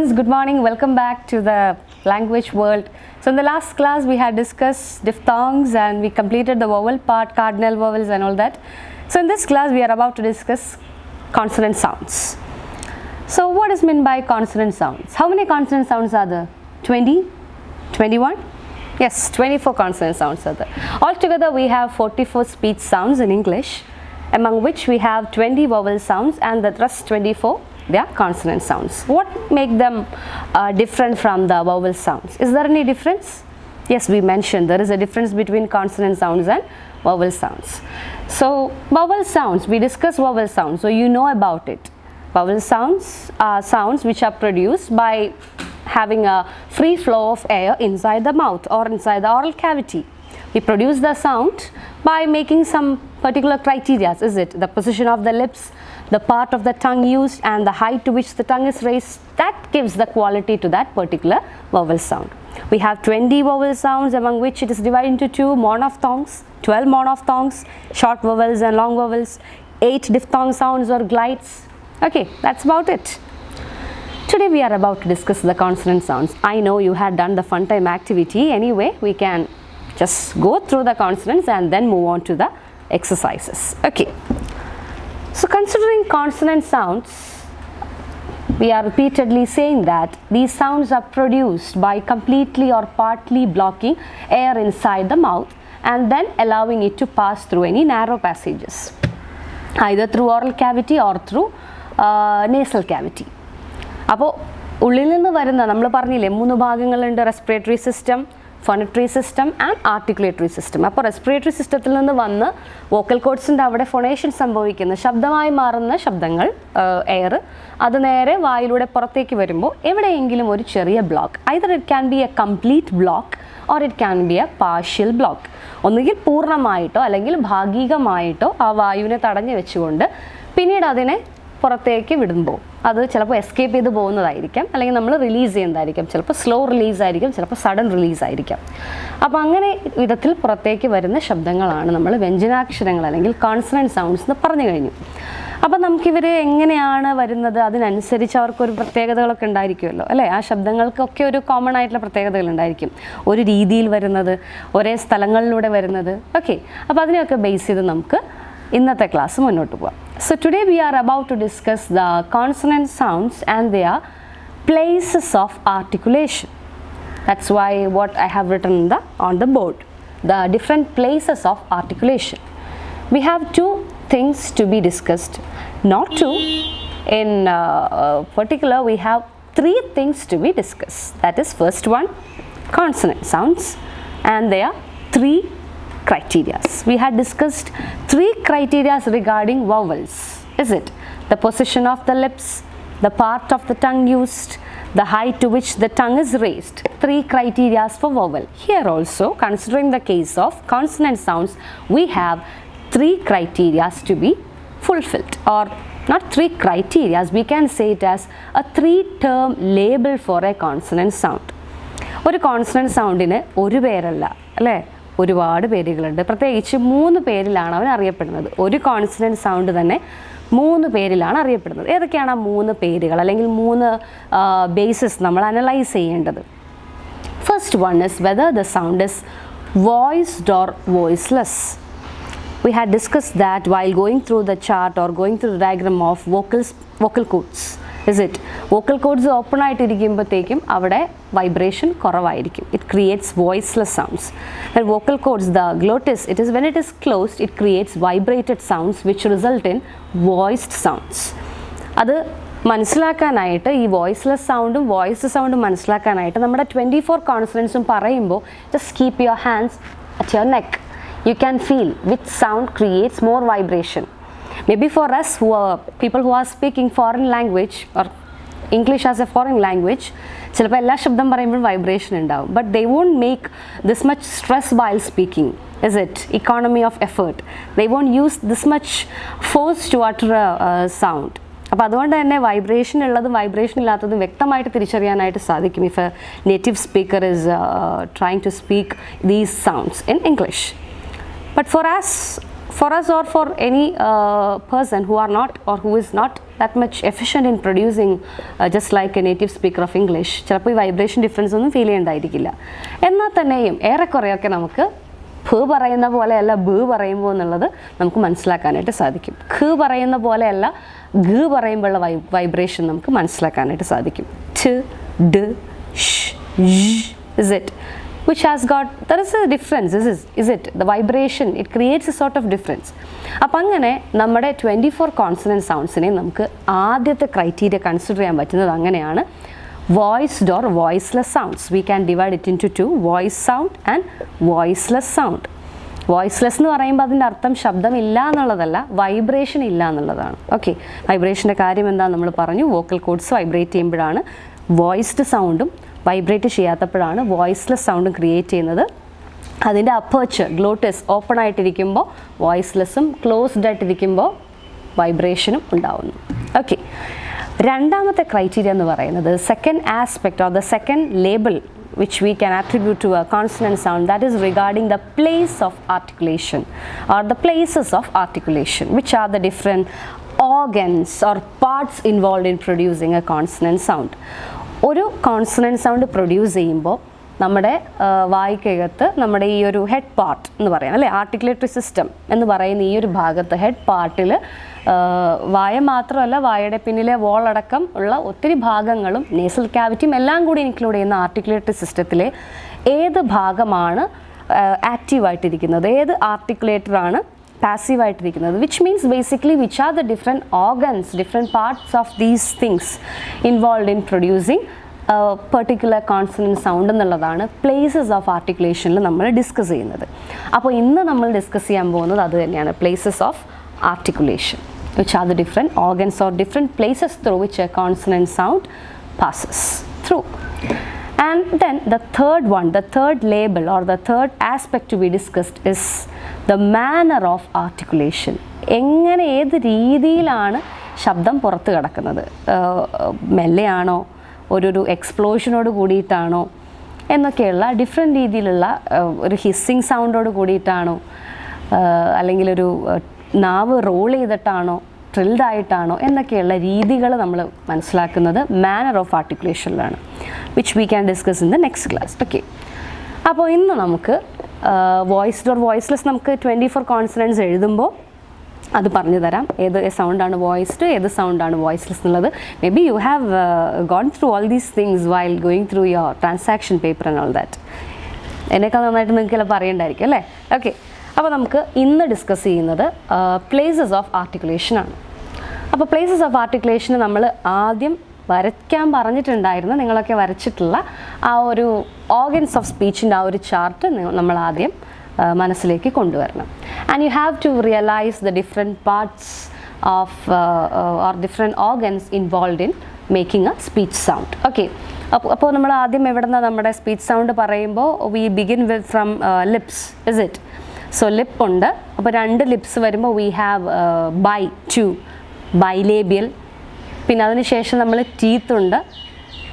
students, good morning. Welcome back to the language world. So in the last class we had discussed diphthongs and we completed the vowel part, cardinal vowels and all that. So in this class we are about to discuss consonant sounds. So what is meant by consonant sounds? How many consonant sounds are there? 20? 21? Yes, 24 consonant sounds are there. Altogether we have 44 speech sounds in English, among which we have 20 vowel sounds and the rest 24 they are consonant sounds. What make them different from the vowel sounds? Is there any difference? Yes, we mentioned there is a difference between consonant sounds and vowel sounds. So vowel sounds, we discussed vowel sounds, so you know about it. Vowel sounds are sounds which are produced by having a free flow of air inside the mouth or inside the oral cavity. We produce the sound by making some particular criteria, is it? The position of the lips, the part of the tongue used and the height to which the tongue is raised, that gives the quality to that particular vowel sound. We have 20 vowel sounds, among which it is divided into 2 monophthongs, 12 monophthongs, short vowels and long vowels, 8 diphthong sounds or glides. Okay, that's about it. Today we are about to discuss the consonant sounds. I know you had done the fun time activity. Anyway, we can just go through the consonants and then move on to the exercises. Okay. So considering consonant sounds, we are repeatedly saying that these sounds are produced by completely or partly blocking air inside the mouth and then allowing it to pass through any narrow passages, either through oral cavity or through nasal cavity. അപ്പോൾ ഉള്ളിൽ നിന്ന് വരുന്ന നമ്മൾ പറഞ്ഞില്ലേ 3 ഭാഗങ്ങളുണ്ട്, respiratory system, phonatory system and articulatory system. അപ്പോൾ respiratory സിസ്റ്റത്തിൽ നിന്ന് വന്ന് വോക്കൽ കോഡ്സിൻ്റെ അവിടെ ഫൊണേഷൻ സംഭവിക്കുന്ന ശബ്ദമായി മാറുന്ന ശബ്ദങ്ങൾ, എയർ, അത് നേരെ വായിലൂടെ പുറത്തേക്ക് വരുമ്പോൾ എവിടെയെങ്കിലും ഒരു ചെറിയ block, either it can be A complete block or it can be A partial block. ഒന്നുകിൽ പൂർണ്ണമായിട്ടോ അല്ലെങ്കിൽ ഭാഗികമായിട്ടോ ആ വായുവിനെ തടഞ്ഞു വെച്ചുകൊണ്ട് പിന്നീട് അതിനെ പുറത്തേക്ക് വിടുമ്പോൾ അത് ചിലപ്പോൾ എസ്കേപ്പ് ചെയ്ത് പോകുന്നതായിരിക്കാം, അല്ലെങ്കിൽ നമ്മൾ റിലീസ് ചെയ്യുന്നതായിരിക്കാം, ചിലപ്പോൾ സ്ലോ റിലീസ് ആയിരിക്കും, ചിലപ്പോൾ സഡൻ റിലീസ് ആയിരിക്കാം. അപ്പോൾ അങ്ങനെ വിധത്തിൽ പുറത്തേക്ക് വരുന്ന ശബ്ദങ്ങളാണ് നമ്മൾ വ്യഞ്ജനാക്ഷരങ്ങൾ അല്ലെങ്കിൽ കോൺസണന്റ് സൗണ്ട്സ് എന്ന് പറഞ്ഞു കഴിഞ്ഞു. അപ്പോൾ നമുക്കിവർ എങ്ങനെയാണ് വരുന്നത്, അതിനനുസരിച്ച് അവർക്കൊരു പ്രത്യേകതകളൊക്കെ ഉണ്ടായിരിക്കുമല്ലോ അല്ലേ. ആ ശബ്ദങ്ങൾക്കൊക്കെ ഒരു കോമൺ ആയിട്ടുള്ള പ്രത്യേകതകൾ ഉണ്ടായിരിക്കും, ഒരു രീതിയിൽ വരുന്നത്, ഒരേ സ്ഥലങ്ങളിലൂടെ വരുന്നത്. ഓക്കെ, അപ്പോൾ അതിനെയൊക്കെ ബേസ് ചെയ്ത് നമുക്ക് ഇന്നത്തെ ക്ലാസ് മുന്നോട്ട് പോകാം. So today we are about to discuss the consonant sounds and their places of articulation. That's why what I have written on the board, the different places of articulation. We have 2 things to be discussed, not 2. In particular, we have 3 things to be discussed. That is, first one, consonant sounds and their 3 criteria. We had discussed 3 criteria regarding vowels, is it? The position of the lips, the part of the tongue used, the height to which the tongue is raised. 3 criteria for vowel. Here also, considering the case of consonant sounds, we have 3 criteria to be fulfilled, or not 3 criteria, we can say it as a 3-term label for a consonant sound. ഒരു consonant സൗണ്ടിന് ഒരു പേരല്ല അല്ലേ, ഒരുപാട് പേരുകളുണ്ട്. പ്രത്യേകിച്ച് 3 പേരിലാണ് അവൻ അറിയപ്പെടുന്നത്. ഒരു കോൺസണന്റ് സൗണ്ട് തന്നെ 3 പേരിലാണ് അറിയപ്പെടുന്നത്. ഏതൊക്കെയാണ് ആ 3 പേരുകൾ അല്ലെങ്കിൽ 3 ബേസിസ് നമ്മൾ അനലൈസ് ചെയ്യേണ്ടത്? First one is whether the sound is voiced or voiceless. We had discussed that while going through the chart or going through the diagram of vocal cords. Is it? Vocal cords open ആയിട്ടിരിക്കുമ്പോഴത്തേക്കും അവിടെ vibration കുറവായിരിക്കും. It creates voiceless sounds. And vocal cords, the glottis, it is when it is closed, it creates vibrated sounds which result in voiced sounds. അത് മനസ്സിലാക്കാനായിട്ട് ഈ voiceless സൗണ്ടും voice സൗണ്ടും മനസ്സിലാക്കാനായിട്ട് നമ്മുടെ 24 കോൺസണൻസും പറയുമ്പോൾ just keep your hands at your neck. You can feel which sound creates more vibration. Maybe for us who are people who are speaking foreign language or English as a foreign language, ചിലപ്പോൾ എല്ലാ ശബ്ദം പറയുമ്പോൾ vibration ഉണ്ടാവും, but they won't make this much stress while speaking, is it? Economy of effort. They won't use this much force to utter a sound. അപ്പോൾ അതുകൊണ്ട് തന്നെ vibration ഉള്ളതും vibration ഇല്ലാത്തതും വ്യക്തമായിട്ട് തിരിച്ചറിയാനായിട്ട് സാധിക്കും if a native speaker is trying to speak these sounds in English. But for us or for any person who are not or who is not that much efficient in producing just like a native speaker of English. ചിലപ്പോൾ ഈ vibration difference ഒന്നും feel ചെയ്യേണ്ടായിരിക്കില്ല. എന്നാൽ തന്നെയും ഏറെക്കുറെയൊക്കെ നമുക്ക് ഭ പറയുന്ന പോലെയല്ല ബ് പറയുമ്പോൾ എന്നുള്ളത് നമുക്ക് മനസ്സിലാക്കാനായിട്ട് സാധിക്കും. ഖ് പറയുന്ന പോലെയല്ല ഘ പറയുമ്പോഴുള്ള വൈബ്രേഷൻ നമുക്ക് മനസ്സിലാക്കാനായിട്ട് സാധിക്കും. ഛ്, ഡ, ഷ്, ഴ്, is it, which has got, there is a difference, is it, the vibration, it creates a sort of difference. അപ്പം അങ്ങനെ നമ്മുടെ 24 കോൺസണൻറ്റ് സൗണ്ട്സിനെ നമുക്ക് ആദ്യത്തെ ക്രൈറ്റീരിയ കൺസിഡർ ചെയ്യാൻ പറ്റുന്നത് അങ്ങനെയാണ്. voiced or voiceless sounds. We can divide it into two, voice sound and voiceless sound. Voiceless എന്ന് പറയുമ്പോൾ അതിൻ്റെ അർത്ഥം ശബ്ദമില്ല എന്നുള്ളതല്ല, വൈബ്രേഷൻ ഇല്ല എന്നുള്ളതാണ്. ഓക്കെ, വൈബ്രേഷൻ്റെ കാര്യം എന്താണെന്ന് നമ്മൾ പറഞ്ഞു. വോക്കൽ കോഡ്സ് വൈബ്രേറ്റ് ചെയ്യുമ്പോഴാണ് വോയിസ്ഡ് സൗണ്ടും വൈബ്രേറ്റ് ചെയ്യാത്തപ്പോഴാണ് വോയിസ്ലെസ് സൗണ്ടും ക്രിയേറ്റ് ചെയ്യുന്നത്. അതിൻ്റെ അപ്പേർച്ചർ ഗ്ലോട്ടസ് ഓപ്പൺ ആയിട്ടിരിക്കുമ്പോൾ വോയിസ്ലെസ്സും ക്ലോസ്ഡ് ആയിട്ടിരിക്കുമ്പോൾ വൈബ്രേഷനും ഉണ്ടാവുന്നു. ഓക്കെ, രണ്ടാമത്തെ ക്രൈറ്റീരിയ എന്ന് പറയുന്നത് second aspect or the second label which we can attribute to a consonant sound, that is regarding the place of articulation or the places of articulation, which are the different organs or parts involved in producing a consonant sound. ഒരു consonant sound produce ചെയ്യുമ്പോൾ നമ്മുടെ വായ്ക്കകത്ത് നമ്മുടെ ഈ ഒരു head part എന്ന് പറയാം അല്ലേ, articulatory system എന്ന് പറയുന്ന ഈ ഒരു ഭാഗത്ത് ഹെഡ് പാർട്ടിൽ വായ മാത്രമല്ല വായയുടെ പിന്നിലെ വോളടക്കം ഉള്ള ഒത്തിരി ഭാഗങ്ങളും നേസൽ ക്യാവിറ്റിയും എല്ലാം കൂടി ഇൻക്ലൂഡ് ചെയ്യുന്ന ആർട്ടിക്കുലേറ്ററി സിസ്റ്റത്തിലെ ഏത് ഭാഗമാണ് ആക്റ്റീവായിട്ടിരിക്കുന്നത്, ഏത് ആർട്ടിക്കുലേറ്ററാണ് പാസീവായിട്ടിരിക്കുന്നത്, which means basically which are the different organs, different parts of these things involve in producing particular consonant sound എന്നുള്ളതാണ് പ്ലേസസ് ഓഫ് ആർട്ടിക്കുലേഷനിൽ നമ്മൾ ഡിസ്കസ് ചെയ്യുന്നത്. അപ്പോൾ ഇന്ന് നമ്മൾ ഡിസ്കസ് ചെയ്യാൻ പോകുന്നത് അത് തന്നെയാണ്, places of articulation, which are the different organs or different places through which a consonant sound passes through. And then the third one, the third label or the third aspect to be discussed is the manner of articulation. എങ്ങനെ ഏത് രീതിയിലാണ് ശബ്ദം പുറത്ത് കിടക്കുന്നത്, മെല്ലെയാണോ ഒരു എക്സ്പ്ലോഷനോട് കൂടിയിട്ടാണോ എന്നൊക്കെയുള്ള different രീതിയിലുള്ള ഒരു ഹിസ്സിങ് സൗണ്ടോട് കൂടിയിട്ടാണോ അല്ലെങ്കിൽ ഒരു നാവ് റോൾ ചെയ്തിട്ടാണോ ട്രിൽഡ് ആയിട്ടാണോ എന്നൊക്കെയുള്ള രീതികൾ നമ്മൾ മനസ്സിലാക്കുന്നത് മാനർ ഓഫ് ആർട്ടിക്കുലേഷനിലാണ്, which we can discuss in the next class. Okay, അപ്പോൾ ഇന്ന് നമുക്ക് വോയിസ്ഡ് ഓർ വോയിസ്ലെസ് നമുക്ക് 24 കോൺസണൻറ്റ്സ് എഴുതുമ്പോൾ അത് പറഞ്ഞു തരാം, ഏത് സൗണ്ടാണ് വോയിസ്ഡ് ഏത് സൗണ്ടാണ് വോയിസ്ലെസ് എന്നുള്ളത്. Maybe you have gone through all these things while going through your transaction paper and all that. എന്നേക്കാൾ നന്നായിട്ട് നിങ്ങൾക്ക് എല്ലാം പറയണ്ടായിരിക്കും അല്ലേ. ഓക്കെ, അപ്പോൾ നമുക്ക് ഇന്ന് ഡിസ്കസ് ചെയ്യുന്നത് പ്ലേസസ് ഓഫ് ആർട്ടിക്കുലേഷൻ ആണ്. അപ്പോൾ പ്ലേസസ് ഓഫ് ആർട്ടിക്കുലേഷന് നമ്മൾ ആദ്യം വരയ്ക്കാൻ പറഞ്ഞിട്ടുണ്ടായിരുന്നു, നിങ്ങളൊക്കെ വരച്ചിട്ടുള്ള ആ ഒരു ഓർഗൻസ് ഓഫ് സ്പീച്ചിൻ്റെ ആ ഒരു ചാർട്ട് നമ്മൾ ആദ്യം മനസ്സിലേക്ക് കൊണ്ടുവരണം. And you have to realise the different parts of or different organs involve in making a speech sound. Okay, അപ്പോൾ നമ്മൾ ആദ്യം എവിടെ നിന്നാണ് നമ്മുടെ സ്പീച്ച് സൗണ്ട് പറയുമ്പോൾ we begin with from lips, is it? So lip ഉണ്ട്, അപ്പോൾ 2 ലിപ്സ് വരുമ്പോൾ വി ഹാവ് ബൈ, 2 ബൈലേബിയൽ. പിന്നെ അതിന് ശേഷം നമ്മൾ ടീത്ത് ഉണ്ട്,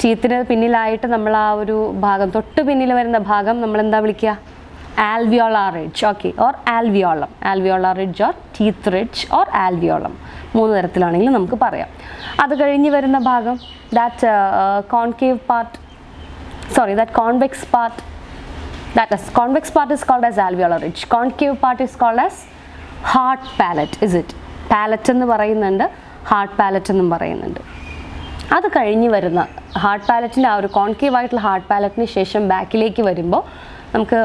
ടീത്തിന് പിന്നിലായിട്ട് നമ്മൾ ആ ഒരു ഭാഗം തൊട്ട് പിന്നിൽ വരുന്ന ഭാഗം നമ്മൾ എന്താ വിളിക്കുക? alveolar ridge, okay, or alveolum, alveolar ridge or teeth ridge or alveolum, 3 തരത്തിലാണെങ്കിലും നമുക്ക് പറയാം. അത് കഴിഞ്ഞ് വരുന്ന ഭാഗം that concave part, sorry, that convex part, that is convex part is called as alveolar ridge, concave part is called as hard palate, is it? palate എന്ന് പറയുന്നുണ്ട്, hard palette എന്നും പറയുന്നുണ്ട്. അത് കഴിഞ്ഞ് വരുന്ന ഹാർഡ് പാലറ്റിൻ്റെ ആ ഒരു കോൺകേവ് ആയിട്ടുള്ള ഹാർഡ് പാലറ്റിന് ശേഷം ബാക്കിലേക്ക് വരുമ്പോൾ നമുക്ക്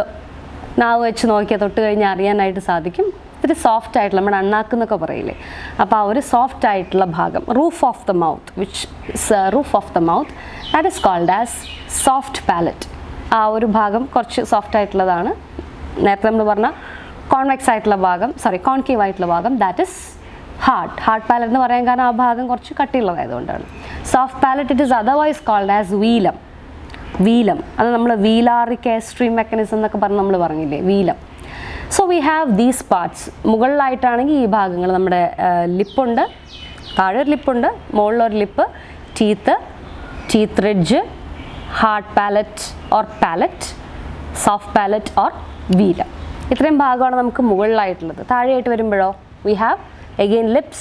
നാവ് വെച്ച് നോക്കിയാൽ തൊട്ട് കഴിഞ്ഞാൽ അറിയാനായിട്ട് സാധിക്കും, ഇത്തിരി സോഫ്റ്റ് ആയിട്ടുള്ള നമ്മുടെ അണ്ണാക്കെന്നൊക്കെ പറയില്ലേ, അപ്പോൾ ആ ഒരു സോഫ്റ്റ് ആയിട്ടുള്ള ഭാഗം roof of the mouth, which roof of the mouth, that is called as soft palate. ആ ഒരു ഭാഗം കുറച്ച് സോഫ്റ്റ് ആയിട്ടുള്ളതാണ്. നേരത്തെ നമ്മൾ പറഞ്ഞ കോൺവെക്സ് ആയിട്ടുള്ള ഭാഗം, സോറി കോൺകേവ് ആയിട്ടുള്ള ഭാഗം, ദാറ്റ് ഇസ് ഹാർഡ് പാലറ്റ് എന്ന് പറയാൻ കാരണം ആ ഭാഗം കുറച്ച് കട്ടിയുള്ളതായതുകൊണ്ടാണ്. Soft palate it is otherwise called as velum. Velum അത് നമ്മൾ വീലാറിക് എസ്ട്രീം മെക്കാനിസം എന്നൊക്കെ പറഞ്ഞ് നമ്മൾ പറഞ്ഞില്ലേ, velum. So we have these parts. മുകളിലായിട്ടാണെങ്കിൽ ഈ ഭാഗങ്ങൾ നമ്മുടെ ലിപ്പുണ്ട്, താഴെ ഒരു ലിപ്പുണ്ട്, മുകളിലൊരു lip, teeth ridge, hard palate or palate, soft palate or velum. ഇത്രയും ഭാഗമാണ് നമുക്ക് മുകളിലായിട്ടുള്ളത്. താഴെയായിട്ട് വരുമ്പോഴോ we have again lips,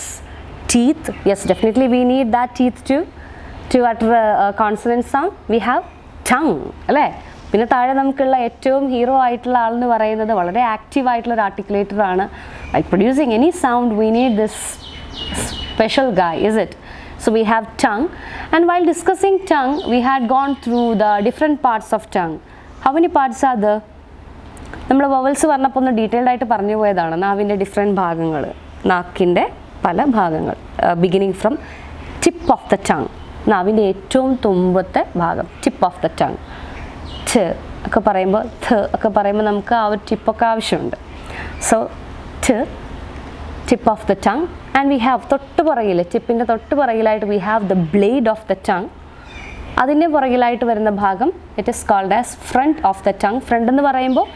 teeth. Yes, definitely we need that teeth to utter a consonant sound. We have tongue, അല്ലേ? പിന്നെ താഴെ നമുക്കുള്ള ഏറ്റവും ഹീറോ ആയിട്ടുള്ള ആളെന്ന് പറയുന്നത് വളരെ ആക്റ്റീവ് ആയിട്ടുള്ള ഒരു ആർട്ടിക്കുലേറ്റർ ആണ്. Like producing any sound, we need this special guy, is it? So we have tongue, and while discussing tongue, we had gone through the different parts of tongue. How many parts are there? നമ്മൾ vowels പറഞ്ഞപ്പോൾ ഒന്ന് detailed ആയിട്ട് പറഞ്ഞു പോയതാണ് നാവിൻ്റെ different ഭാഗങ്ങൾ, നാക്കിൻ്റെ പല ഭാഗങ്ങൾ. Beginning from tip of the tongue, നാവിൻ്റെ ഏറ്റവും തുമ്പത്തെ ഭാഗം, ടിപ്പ് ഓഫ് ദ ടങ്. ഛ ഒക്കെ പറയുമ്പോൾ ഥ ഒക്കെ പറയുമ്പോൾ നമുക്ക് ആ ഒരു ടിപ്പൊക്കെ ആവശ്യമുണ്ട്. സോ ഠ, tip of the tongue. And we have തൊട്ട് പുറകിൽ, ടിപ്പിൻ്റെ തൊട്ട് പുറകിലായിട്ട് we have the blade of the tongue. അതിൻ്റെ പുറകിലായിട്ട് വരുന്ന ഭാഗം it is called as front of the tongue. Front എന്ന് പറയുമ്പോൾ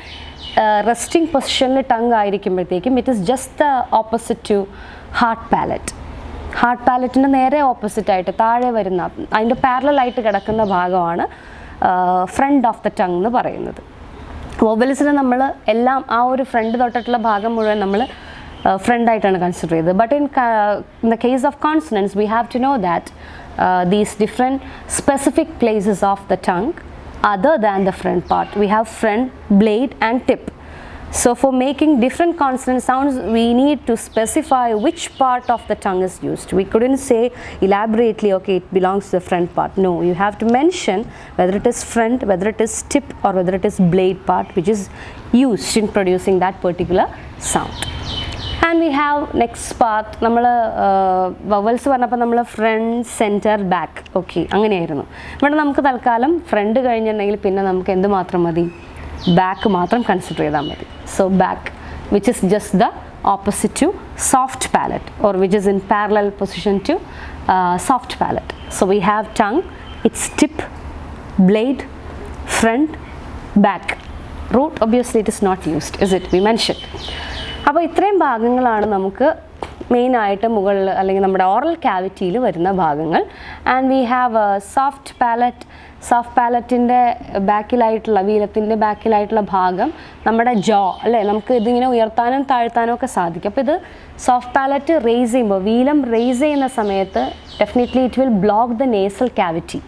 റെസ്റ്റിംഗ് പൊസിഷനിൽ ടങ് ആയിരിക്കുമ്പോഴത്തേക്കും it is just the opposite to hard palate. Hard പാലറ്റിൻ്റെ നേരെ ഓപ്പോസിറ്റായിട്ട് താഴെ വരുന്ന അതിൻ്റെ പാരലായിട്ട് കിടക്കുന്ന ഭാഗമാണ് ഫ്രണ്ട് ഓഫ് ദ ടങ് എന്ന് പറയുന്നത്. വൊവൽസിന് നമ്മൾ എല്ലാം ആ ഒരു ഫ്രണ്ട് തൊട്ടിട്ടുള്ള ഭാഗം മുഴുവൻ നമ്മൾ ഫ്രണ്ടായിട്ടാണ് കൺസിഡർ ചെയ്തത്. But in the case of consonants we have to know that these different specific places of the tongue other than the front part. We have front, blade and tip. So for making different consonant sounds, we need to specify which part of the tongue is used. We couldn't say elaborately, okay, it belongs to the front part. No, you have to mention whether it is front, whether it is tip or whether it is blade part which is used in producing that particular sound. And we have next part. നമ്മൾ vowels പറഞ്ഞപ്പോൾ നമ്മൾ front, centre, back, okay അങ്ങനെയായിരുന്നു. ഇവിടെ നമുക്ക് തൽക്കാലം front കഴിഞ്ഞിട്ടുണ്ടെങ്കിൽ പിന്നെ നമുക്ക് എന്ത് മാത്രം മതി, ബാക്ക് മാത്രം കൺസിഡർ ചെയ്താൽ മതി. So back which is just the opposite to soft palate or which is in parallel position to soft palate. So we have tongue, its tip, blade, front, back. Root obviously it is not used, is it? We mention. അപ്പോൾ ഇത്രയും ഭാഗങ്ങളാണ് നമുക്ക് മെയിനായിട്ട് മുകളിൽ അല്ലെങ്കിൽ നമ്മുടെ oral ക്യാവിറ്റിയിൽ വരുന്ന ഭാഗങ്ങൾ. And we have soft palate. Soft പാലറ്റിൻ്റെ ബാക്കിലായിട്ടുള്ള, വീലത്തിൻ്റെ ബാക്കിലായിട്ടുള്ള ഭാഗം നമ്മുടെ ജോ, അല്ലേ? നമുക്ക് ഇതിങ്ങനെ ഉയർത്താനും താഴ്ത്താനും ഒക്കെ സാധിക്കും. അപ്പോൾ ഇത് സോഫ്റ്റ് പാലറ്റ് റേസ് ചെയ്യുമ്പോൾ, വീലം റേസ് ചെയ്യുന്ന സമയത്ത് definitely it will block the nasal cavity.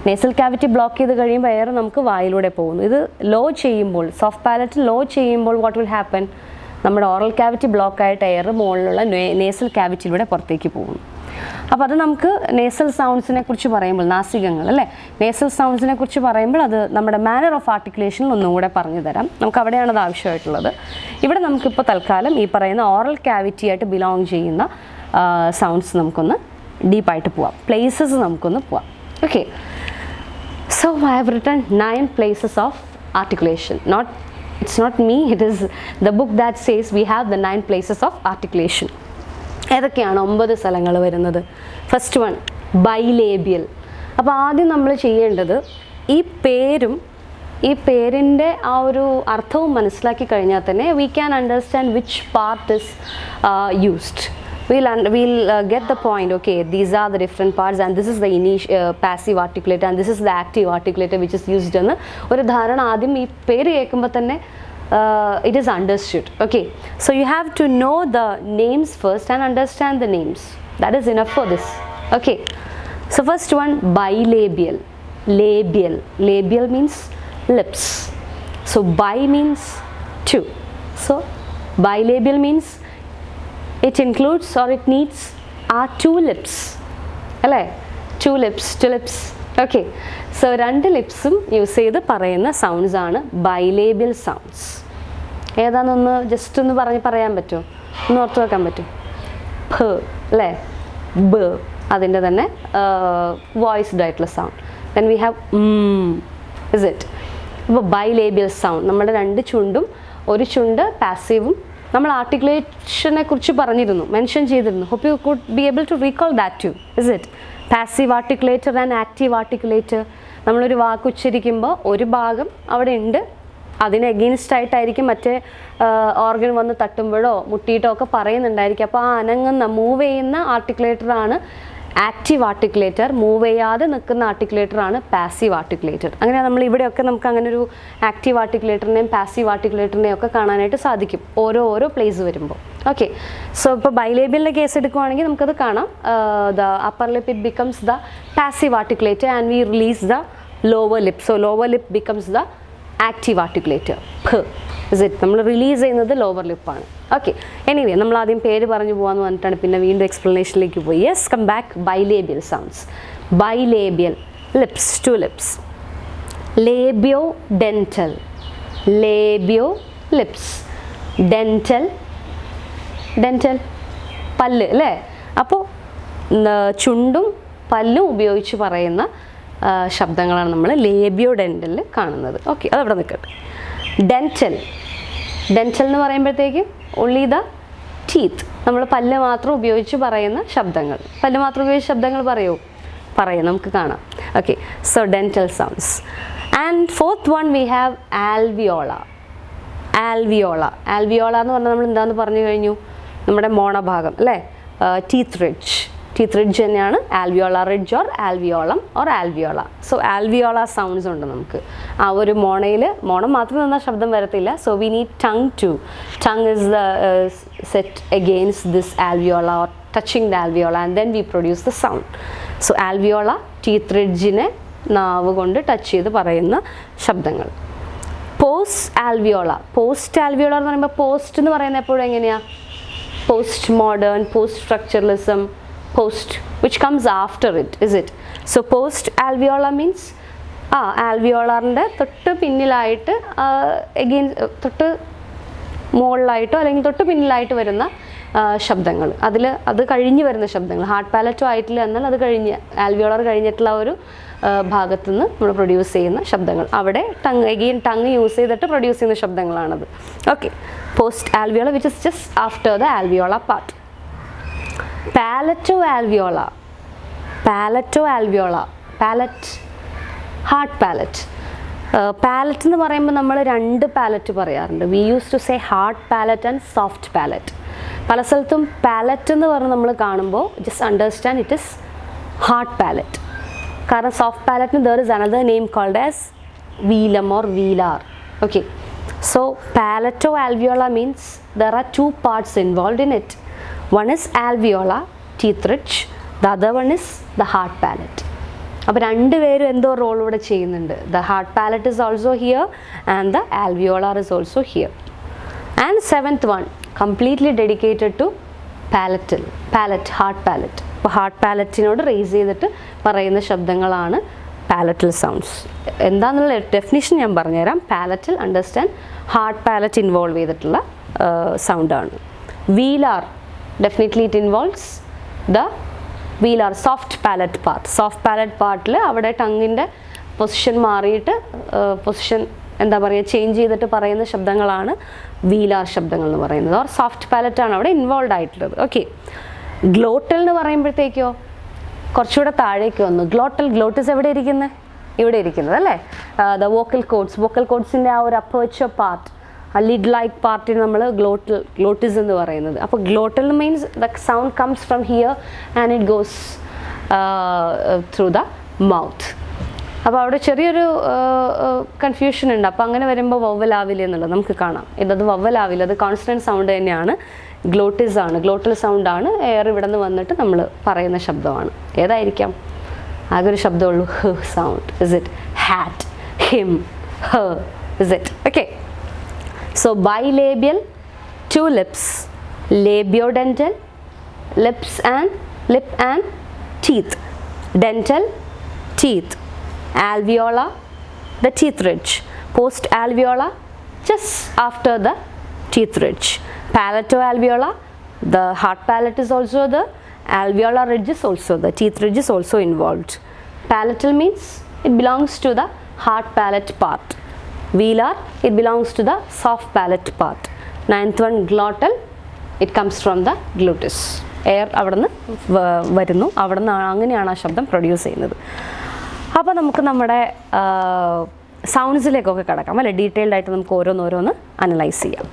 Nasal cavity block ചെയ്ത് കഴിയുമ്പോൾ എയർ നമുക്ക് വായിലൂടെ പോകുന്നു. ഇത് ലോ ചെയ്യുമ്പോൾ, സോഫ്റ്റ് പാലറ്റ് ലോ ചെയ്യുമ്പോൾ വാട്ട് വിൽ ഹാപ്പൻ? നമ്മുടെ ഓറൽ ക്യാവിറ്റി ബ്ലോക്കായിട്ട് എയർ മുകളിലുള്ള നേസൽ ക്യാവിറ്റിയിലൂടെ പുറത്തേക്ക് പോകുന്നു. അപ്പോൾ അത് നമുക്ക് നേസൽ സൗണ്ട്സിനെ കുറിച്ച് പറയുമ്പോൾ, നാസികങ്ങൾ അല്ലേ, നേസൽ സൗണ്ട്സിനെ കുറിച്ച് പറയുമ്പോൾ അത് നമ്മുടെ മാനർ ഓഫ് ആർട്ടിക്കുലേഷനിൽ ഒന്നും കൂടെ പറഞ്ഞു തരാം. നമുക്ക് അവിടെയാണ് അത് ആവശ്യമായിട്ടുള്ളത്. ഇവിടെ നമുക്കിപ്പോൾ തൽക്കാലം ഈ പറയുന്ന ഓറൽ ക്യാവിറ്റിയായിട്ട് ബിലോങ് ചെയ്യുന്ന സൗണ്ട്സ് നമുക്കൊന്ന് ഡീപ്പായിട്ട് പോവാം, പ്ലേസസ് നമുക്കൊന്ന് പോവാം. Okay, so I have written 9 places of articulation. It's not me, it is the book that says we have the 9 places of articulation. ഏതൊക്കെയാണ് 9 സ്ഥലങ്ങൾ വരുന്നത്? First one bilabial. അപ്പോൾ ആദ്യം നമ്മൾ ചെയ്യേണ്ടത് ഈ പേരും ഈ പേരിൻ്റെ ആ ഒരു അർത്ഥവും മനസ്സിലാക്കി കഴിഞ്ഞാൽ തന്നെ we can understand which part is used. We'll get the point. Okay, these are the different parts and this is the passive articulator and this is the active articulator which is used എന്ന് ഒരു ധാരണ ആദ്യം ഈ പേര് കേൾക്കുമ്പോൾ തന്നെ it is understood. Okay, so you have to know the names first and understand the names. That is enough for this. Okay, so first one, bilabial. Labial means lips. So bi means two. So bilabial means it includes or it needs our 2 lips. അല്ലേ? 2 lips. Okay, so 2 ലിപ്സും use ചെയ്ത് പറയുന്ന sounds ആണ് ബൈലേബിയൽ sounds. ഏതാണെന്നൊന്ന് just ഒന്ന് പറയാൻ പറ്റുമോ? ഒന്ന് ഓർത്ത് വെക്കാൻ പറ്റും? ഭ അല്ലേ, ബ, അതിൻ്റെ തന്നെ വോയിസ്ഡ് ആയിട്ടുള്ള sound. Then we have is it. ഇപ്പോൾ ബൈലേബിയൽ സൗണ്ട്, നമ്മുടെ 2 ചുണ്ടും, ഒരു ചുണ്ട് പാസീവും. നമ്മൾ ആർട്ടിക്കുലേഷനെ കുറിച്ച് പറഞ്ഞിരുന്നു, മെൻഷൻ ചെയ്തിരുന്നു. Hope you could be able to recall that too. Is it? Passive articulator and active articulator. നമ്മളൊരു വാക്ക് ഉച്ചരിക്കുമ്പോൾ ഒരു ഭാഗം അവിടെ ഉണ്ട്, അതിന് എഗെയിൻസ്റ്റ് ആയിട്ടായിരിക്കും മറ്റേ ഓർഗൻ വന്ന് തട്ടുമ്പോഴോ മുട്ടിയിട്ടോ ഒക്കെ പറയുന്നുണ്ടായിരിക്കും. അപ്പോൾ ആ അനങ്ങുന്ന മൂവ് ചെയ്യുന്ന ആർട്ടിക്കുലേറ്ററാണ് ആക്റ്റീവ് ആർട്ടിക്കുലേറ്റർ, മൂവ് ചെയ്യാതെ നിൽക്കുന്ന ആർട്ടിക്കുലേറ്റർ ആണ് പാസീവ് ആർട്ടിക്കുലേറ്റർ. അങ്ങനെ നമ്മൾ ഇവിടെയൊക്കെ നമുക്ക് അങ്ങനെ ഒരു ആക്റ്റീവ് ആർട്ടിക്കുലേറ്ററിനെയും പാസീവ് ആർട്ടിക്കുലേറ്ററിനെയും ഒക്കെ കാണാനായിട്ട് സാധിക്കും ഓരോ പ്ലേസ് വരുമ്പോൾ. ഓക്കെ, സോ ഇപ്പോൾ ബൈലേബിയലിൻ്റെ കേസ് എടുക്കുവാണെങ്കിൽ നമുക്കത് കാണാം. The upper lip it becomes the passive articulator and we release the lower lip. So lower lip becomes the active articulator. Is it, നമ്മൾ റിലീസ് ചെയ്യുന്നത് ലോവർ ലിപ്പാണ്. ഓക്കെ, എനിവേ നമ്മൾ ആദ്യം പേര് പറഞ്ഞു പോകാമെന്ന് പറഞ്ഞിട്ടാണ് പിന്നെ വീണ്ടും എക്സ്പ്ലനേഷനിലേക്ക് പോയി. Yes, come back. Bilabial sounds. Bilabial lips, two lips. Labio dental, labio lips. Dental, dental പല്ല് അല്ലേ. അപ്പോൾ ചുണ്ടും പല്ലും ഉപയോഗിച്ച് പറയുന്ന ശബ്ദങ്ങളാണ് നമ്മൾ ലേബിയോ ഡെൻറ്റലിൽ കാണുന്നത്. ഓക്കെ, അതവിടെ നിൽക്കട്ടെ. ഡെൻറ്റൽ, ഡെൻറ്റൽ എന്ന് പറയുമ്പോഴത്തേക്കും ഓൺലി ദ ടീത്ത്, നമ്മൾ പല്ല് മാത്രം ഉപയോഗിച്ച് പറയുന്ന ശബ്ദങ്ങൾ. പല്ല് മാത്രം ഉപയോഗിച്ച് ശബ്ദങ്ങൾ പറയും നമുക്ക് കാണാം. Okay, so dental sounds. And fourth one we have alveolar. Alveolar, alveolar എന്ന് പറഞ്ഞാൽ നമ്മൾ എന്താണെന്ന് പറഞ്ഞു കഴിഞ്ഞു, നമ്മുടെ മോണഭാഗം അല്ലേ. ടീത്ത് റിഡ്ജ്, ടീത്ത് റിഡ്ജ് തന്നെയാണ് alveolar ridge or alveolum or alveolar. So alveolar sounds ഉണ്ട് നമുക്ക്. ആ ഒരു മോണം മാത്രം നിന്നാൽ ശബ്ദം വരത്തില്ല. So we need tongue is the set against this alveolar or touching the alveolar and then we produce the sound. So alveolar teeth റിഡ്ജിനെ നാവ് കൊണ്ട് ടച്ച് ചെയ്ത് പറയുന്ന ശബ്ദങ്ങൾ. പോസ്റ്റ് ആൽവിയോള, പോസ്റ്റ് ആൽവിയോള എന്ന് പറയുമ്പോൾ പോസ്റ്റ് എന്ന് പറയുന്നത് എപ്പോഴും എങ്ങനെയാണ്, post modern, post structuralism, post which comes after it, is it? So post alveolar means ആൽവിയോളറിൻ്റെ തൊട്ട് പിന്നിലായിട്ട് തൊട്ട് മുകളിലായിട്ടോ അല്ലെങ്കിൽ തൊട്ട് പിന്നിലായിട്ട് വരുന്ന ശബ്ദങ്ങൾ, അത് കഴിഞ്ഞ് വരുന്ന ശബ്ദങ്ങൾ. ഹാർട്ട് പാലറ്റോ ആയിട്ടില്ല എന്നാൽ അത് കഴിഞ്ഞ് ആൽവിയോളർ കഴിഞ്ഞിട്ടുള്ള ഒരു ഭാഗത്തുനിന്ന് നമ്മൾ പ്രൊഡ്യൂസ് ചെയ്യുന്ന ശബ്ദങ്ങൾ. അവിടെ ടങ് യൂസ് ചെയ്തിട്ട് പ്രൊഡ്യൂസ് ചെയ്യുന്ന ശബ്ദങ്ങളാണത്. Okay, post alveolar which is just after the alveolar part. Palato alveolar, palato alveolar, palate, hard palate. Palate എന്ന് പറയുമ്പോൾ നമ്മൾ രണ്ട് പാലറ്റ് പറയാറുണ്ട്. We use to say hard palate and soft palate. പല സ്ഥലത്തും പാലറ്റ് എന്ന് പറഞ്ഞ് നമ്മൾ കാണുമ്പോൾ just understand it is hard palate. കാരണം സോഫ്റ്റ് പാലറ്റിന് there is another name called as velum or velar. Okay, so palato alveolar means there R two parts involve in it. One is alveolar, teeth ridge. The other one is the hard palate. അപ്പോൾ രണ്ടുപേരും എന്തോ role ഇവിടെ ചെയ്യുന്നുണ്ട്. The hard palate is also here and the alveolar is also here. And seventh one, completely dedicated to palatal, palate, hard palate. അപ്പോൾ hard പാലറ്റിനോട് raise ചെയ്തിട്ട് പറയുന്ന ശബ്ദങ്ങളാണ് പാലറ്റൽ സൗണ്ട്സ്. എന്താണെന്നുള്ള ഡെഫിനിഷൻ ഞാൻ പറഞ്ഞുതരാം. Palatal understand, hard palate involve ചെയ്തിട്ടുള്ള സൗണ്ടാണ്. വീലാർ, definitely it involves the velar, soft palate part. Soft palate പാർട്ടിൽ അവിടെ ടങ്ങിൻ്റെ പൊസിഷൻ മാറിയിട്ട് പൊസിഷൻ എന്താ പറയുക ചേഞ്ച് ചെയ്തിട്ട് പറയുന്ന ശബ്ദങ്ങളാണ് വീലാർ ശബ്ദങ്ങൾ എന്ന് പറയുന്നത്. ഓർ സോഫ്റ്റ് പാലറ്റ് ആണ് അവിടെ ഇൻവോൾവ് ആയിട്ടുള്ളത്. ഓക്കെ, ഗ്ലോട്ടൽ എന്ന് പറയുമ്പോഴത്തേക്കോ കുറച്ചുകൂടെ താഴേക്ക് വന്നു. ഗ്ലോട്ടിസ് എവിടെ ഇരിക്കുന്നത്? ഇവിടെ ഇരിക്കുന്നത് അല്ലേ. ദ വോക്കൽ കോഡ്സിൻ്റെ ആ ഒരു അപ്പേർച്ചർ പാർട്ട്, ആ ലിഡ് ലൈക്ക് പാർട്ടിന് നമ്മൾ ഗ്ലോട്ടിസ് എന്ന് പറയുന്നത്. അപ്പോൾ glottal means the sound comes from here and it goes through the mouth. അപ്പോൾ അവിടെ ചെറിയൊരു കൺഫ്യൂഷൻ ഉണ്ട്. അപ്പോൾ അങ്ങനെ വരുമ്പോൾ വവ്വലാവില്ല എന്നുള്ളത് നമുക്ക് കാണാം. ഇതത് വവ്വലാവില്ല, അത് കോൺസ്റ്റൻറ്റ് സൗണ്ട് തന്നെയാണ്. ഗ്ലോട്ടിസ് ആണ്, ഗ്ലോട്ടൽ സൗണ്ടാണ്. എയർ ഇവിടെ നിന്ന് വന്നിട്ട് നമ്മൾ പറയുന്ന ശബ്ദമാണ്. ഏതായിരിക്കാം? ആകെ ഒരു ശബ്ദമുള്ളൂ, ഹ sound. Is it hat, him, ഹ? Is it? Okay, so bilabial, two lips, labiodental, lip and teeth, dental, teeth, alveolar, the teeth ridge, post alveolar just after the teeth ridge, palatoalveolar, the hard palate is also the alveolar ridge is also the teeth ridge is also involved. Palatal means it belongs to the hard palate part. Velar, it belongs to the soft palate part. Ninth one, glottal, it comes from the glottis. Air അവിടെ നിന്ന് വരുന്നു, അവിടെ നിന്ന് അങ്ങനെയാണ് ആ ശബ്ദം produce ചെയ്യുന്നത്. അപ്പോൾ നമുക്ക് നമ്മുടെ സൗണ്ട്സിലേക്കൊക്കെ കിടക്കാം അല്ലേ. ഡീറ്റെയിൽഡ് ആയിട്ട് നമുക്ക് ഓരോന്ന് അനലൈസ് ചെയ്യാം.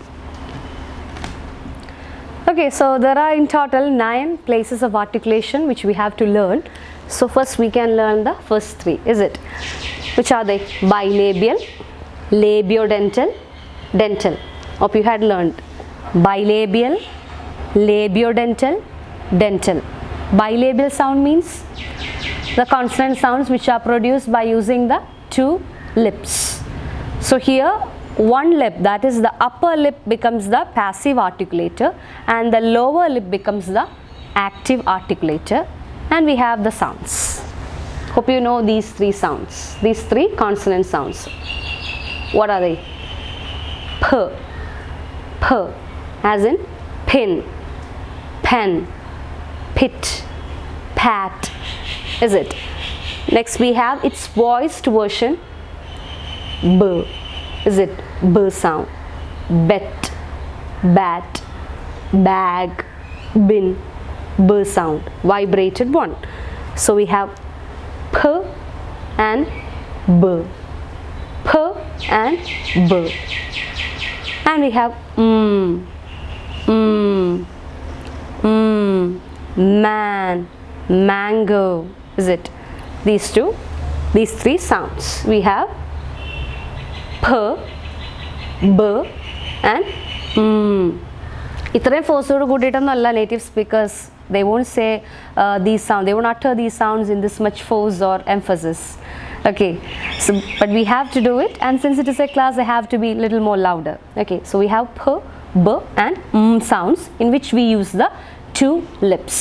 Okay, Okay, so there are in total 9 places of articulation which we have to learn. So first we can learn the first 3, is it? Which are they? Bilabial, labiodental, dental. Hope you had learned. Bilabial, labiodental, dental. Bilabial sound means the consonant sounds which are produced by using the 2 lips. So here one lip, that is the upper lip, becomes the passive articulator and the lower lip becomes the active articulator, and we have the sounds. Hope you know these 3 sounds, these 3 consonant sounds. What are they? P, p as in pin, pen, pit, pat, is it? Next we have its voiced version, b, is it? B sound. Bet, bat, bag, bin, b sound, vibrated one. So we have p and b, p and b, and we have man, mango, is it? These 3 sounds. We have p, b and ഇത്രയും ഫോഴ്സോട് കൂട്ടിയിട്ടൊന്നുമല്ല native speakers, they won't say these sounds, they won't utter these sounds in this much force or emphasis. Okay, so but we have to do it, and since it is a class I have to be little more louder. Okay, so we have p, b and sounds in which we use the 2 lips.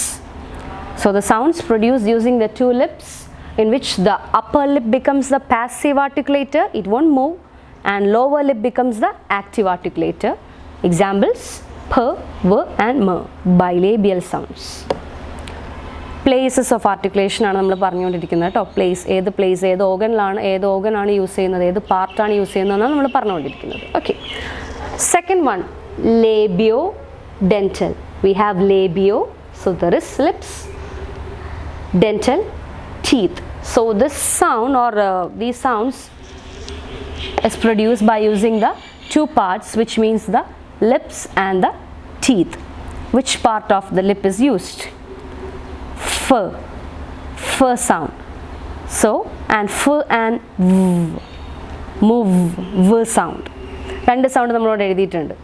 So the sounds produced using the 2 lips, in which the upper lip becomes the passive articulator, it won't move, and lower lip becomes the active articulator. Examples: p, v and m, bilabial sounds. Places of articulation ആണ് നമ്മൾ പറഞ്ഞുകൊണ്ടിരിക്കുന്നത് കേട്ടോ. ഏത് place, ഏത് ഓർഗനാണ് use ചെയ്യുന്നത്, ഏത് പാർട്ടാണ് use ചെയ്യുന്നതെന്നാണ് നമ്മൾ പറഞ്ഞുകൊണ്ടിരിക്കുന്നത്. Okay, second one, labiodental. We have labio, so there is lips, dental, teeth. So this sound or these sounds is produced by using the 2 parts, which means the lips and the teeth. Which part of the lip is used? F sound. So, and f and v, move, v sound. 2 sound നമ്മളോട് എഴുതിയിട്ടുണ്ട്.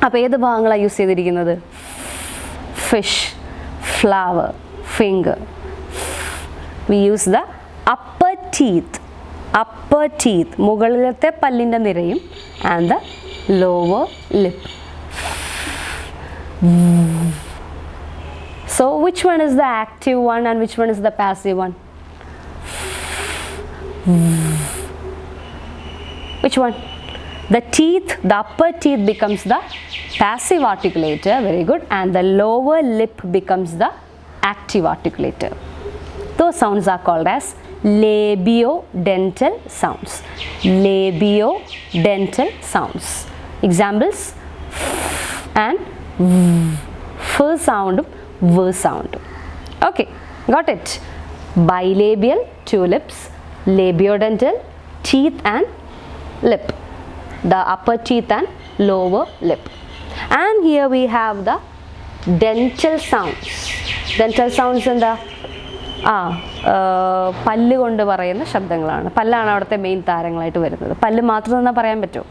അപ്പോൾ ഏത് ഭാഗങ്ങളാണ് use ചെയ്തിരിക്കുന്നത്? Fish, flower, finger. We use the upper teeth, മുകളിലത്തെ പല്ലിൻ്റെ നിരയും, and the lower lip. So which one is the active one and which one is the passive one? Which one? The teeth, the upper teeth becomes the passive articulator, very good, and the lower lip becomes the active articulator. Those sounds are called as labiodental sounds. Labiodental sounds. Examples: f and v, f sound, v sound. Okay, got it? Bilabial, 2 lips, labiodental, teeth and lip, the upper teeth and lower lip. And here we have the dental sounds. Dental sounds in the പല്ല് കൊണ്ട് പറയുന്ന ശബ്ദങ്ങളാണ്. പല്ലാണ് അവിടുത്തെ main താരങ്ങളായിട്ട് വരുന്നത്. പല്ല് മാത്രം എന്നാൽ പറയാൻ പറ്റുമോ?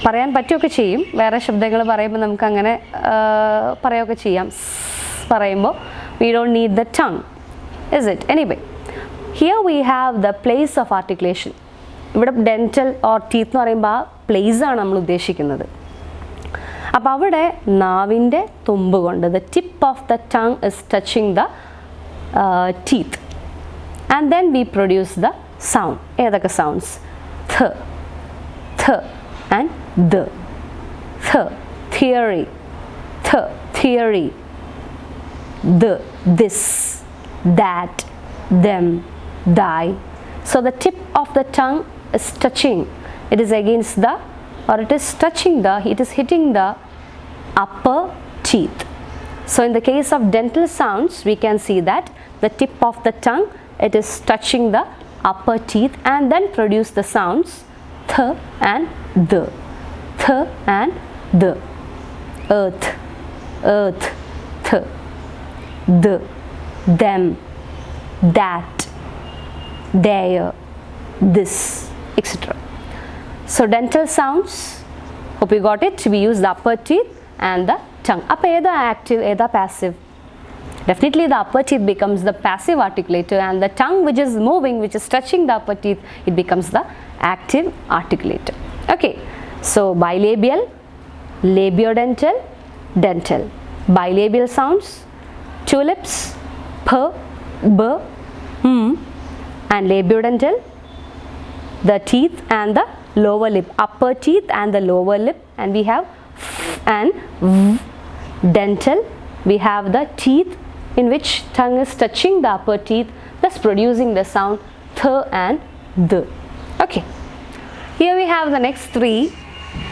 പറയാൻ പറ്റുകയൊക്കെ ചെയ്യും. വേറെ ശബ്ദങ്ങൾ പറയുമ്പോൾ നമുക്ക് അങ്ങനെ പറയുകയൊക്കെ ചെയ്യാം. പറയുമ്പോൾ we don't need the tongue, is it? Anyway, here we have the place of articulation. ഇവിടെ ഡെൻറ്റൽ ഓർ ടീത്ത് എന്ന് പറയുമ്പോൾ ആ പ്ലേസ് ആണ് നമ്മൾ ഉദ്ദേശിക്കുന്നത്. അപ്പോൾ അവിടെ നാവിൻ്റെ തുമ്പ് കൊണ്ട് the tip of the tongue is touching the teeth, and then we produce the sound. ഏതൊക്കെ sounds? th and the. Theory, theory, this, that, them, thy. So the tip of the tongue is touching, it is against the, or it is touching the, it is hitting the upper teeth. So in the case of dental sounds, we can see that the tip of the tongue, it is touching the upper teeth and then produce the sounds th and the. Th and the. Earth, earth, th, the, them, that, their, this, etc. So dental sounds, hope you got it. We use the upper teeth and the tongue. Appo eda active, eda passive? Definitely the upper teeth becomes the passive articulator, and the tongue which is moving, which is touching the upper teeth, it becomes the active articulator. Okay, so bilabial, labiodental, dental. Bilabial sounds, tulips, p, b, and labiodental, the teeth and the lower lip, upper teeth and the lower lip, and we have f and v. Dental, we have the teeth in which tongue is touching the upper teeth, thus producing the sound th and the. Okay, here we have the next three.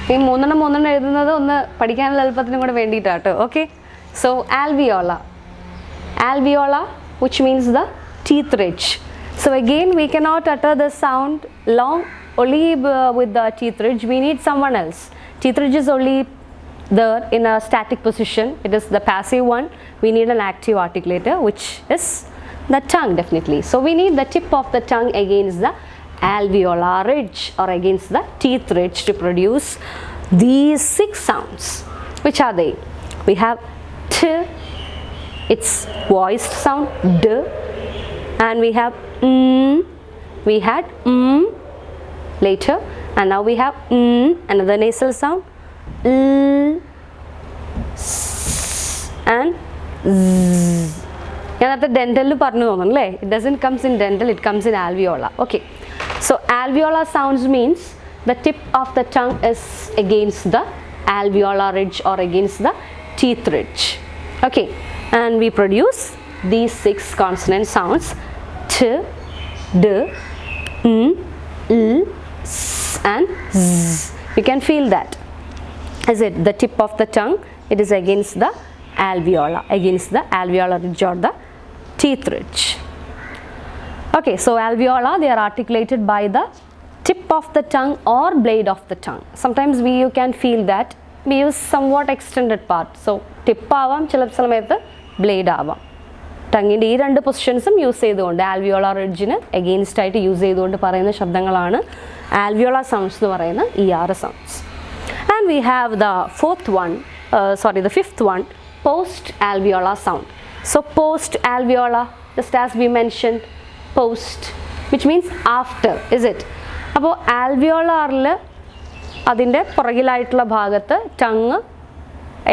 ഈ മൂന്നെണ്ണം എഴുതുന്നത് ഒന്ന് പഠിക്കാനുള്ള എളുപ്പത്തിനും കൂടെ വേണ്ടിയിട്ടാട്ടോ. Okay, so alveola, alveola, which means the teeth ridge. So again we cannot utter the sound long only with the teeth ridge. We need someone else. Teeth ridge is only there in a static position. It is the passive one. We need an active articulator, which is the tongue definitely. So we need the tip of the tongue against the alveolar ridge or against the teeth ridge to produce these 6 sounds. Which are they? We have t, its voiced sound, d, and we have we had later, and now we have another nasal sound, l, s, and z. ഞാനത്തെ ഡെൻറ്റലിൽ പറഞ്ഞു തോന്നുന്നു അല്ലേ? It doesn't comes in dental, it comes in alveola. Okay, so alveolar sounds means the tip of the tongue is against the alveolar ridge or against the teeth ridge. Okay, and we produce these 6 consonant sounds, t, d, l, s, and z. You can feel that. Is it the tip of the tongue? It is against the alveola, against the alveolar ridge or the teeth ridge. Okay, so alveola, they are articulated by the tip of the tongue or blade of the tongue. Sometimes you can feel that we use somewhat extended part. So tip ആവാം, ചില സമയത്ത് blade ആവാം. ടങ്ങിൻ്റെ ഈ 2 പൊസിഷൻസും use ചെയ്തുകൊണ്ട് ആൽവിയോള റിഡ്ജിന് against ആയിട്ട് use ചെയ്തുകൊണ്ട് പറയുന്ന ശബ്ദങ്ങളാണ് ആൽവിയോള sounds എന്ന് പറയുന്ന ഈ 6 sounds. And we have the the 5th one, post alveolar sound. So post alveolar, just as we mentioned, post, which means after, is it? അപ്പോൾ ആൽവിയോളാറിൽ അതിൻ്റെ പുറകിലായിട്ടുള്ള ഭാഗത്ത് ടങ്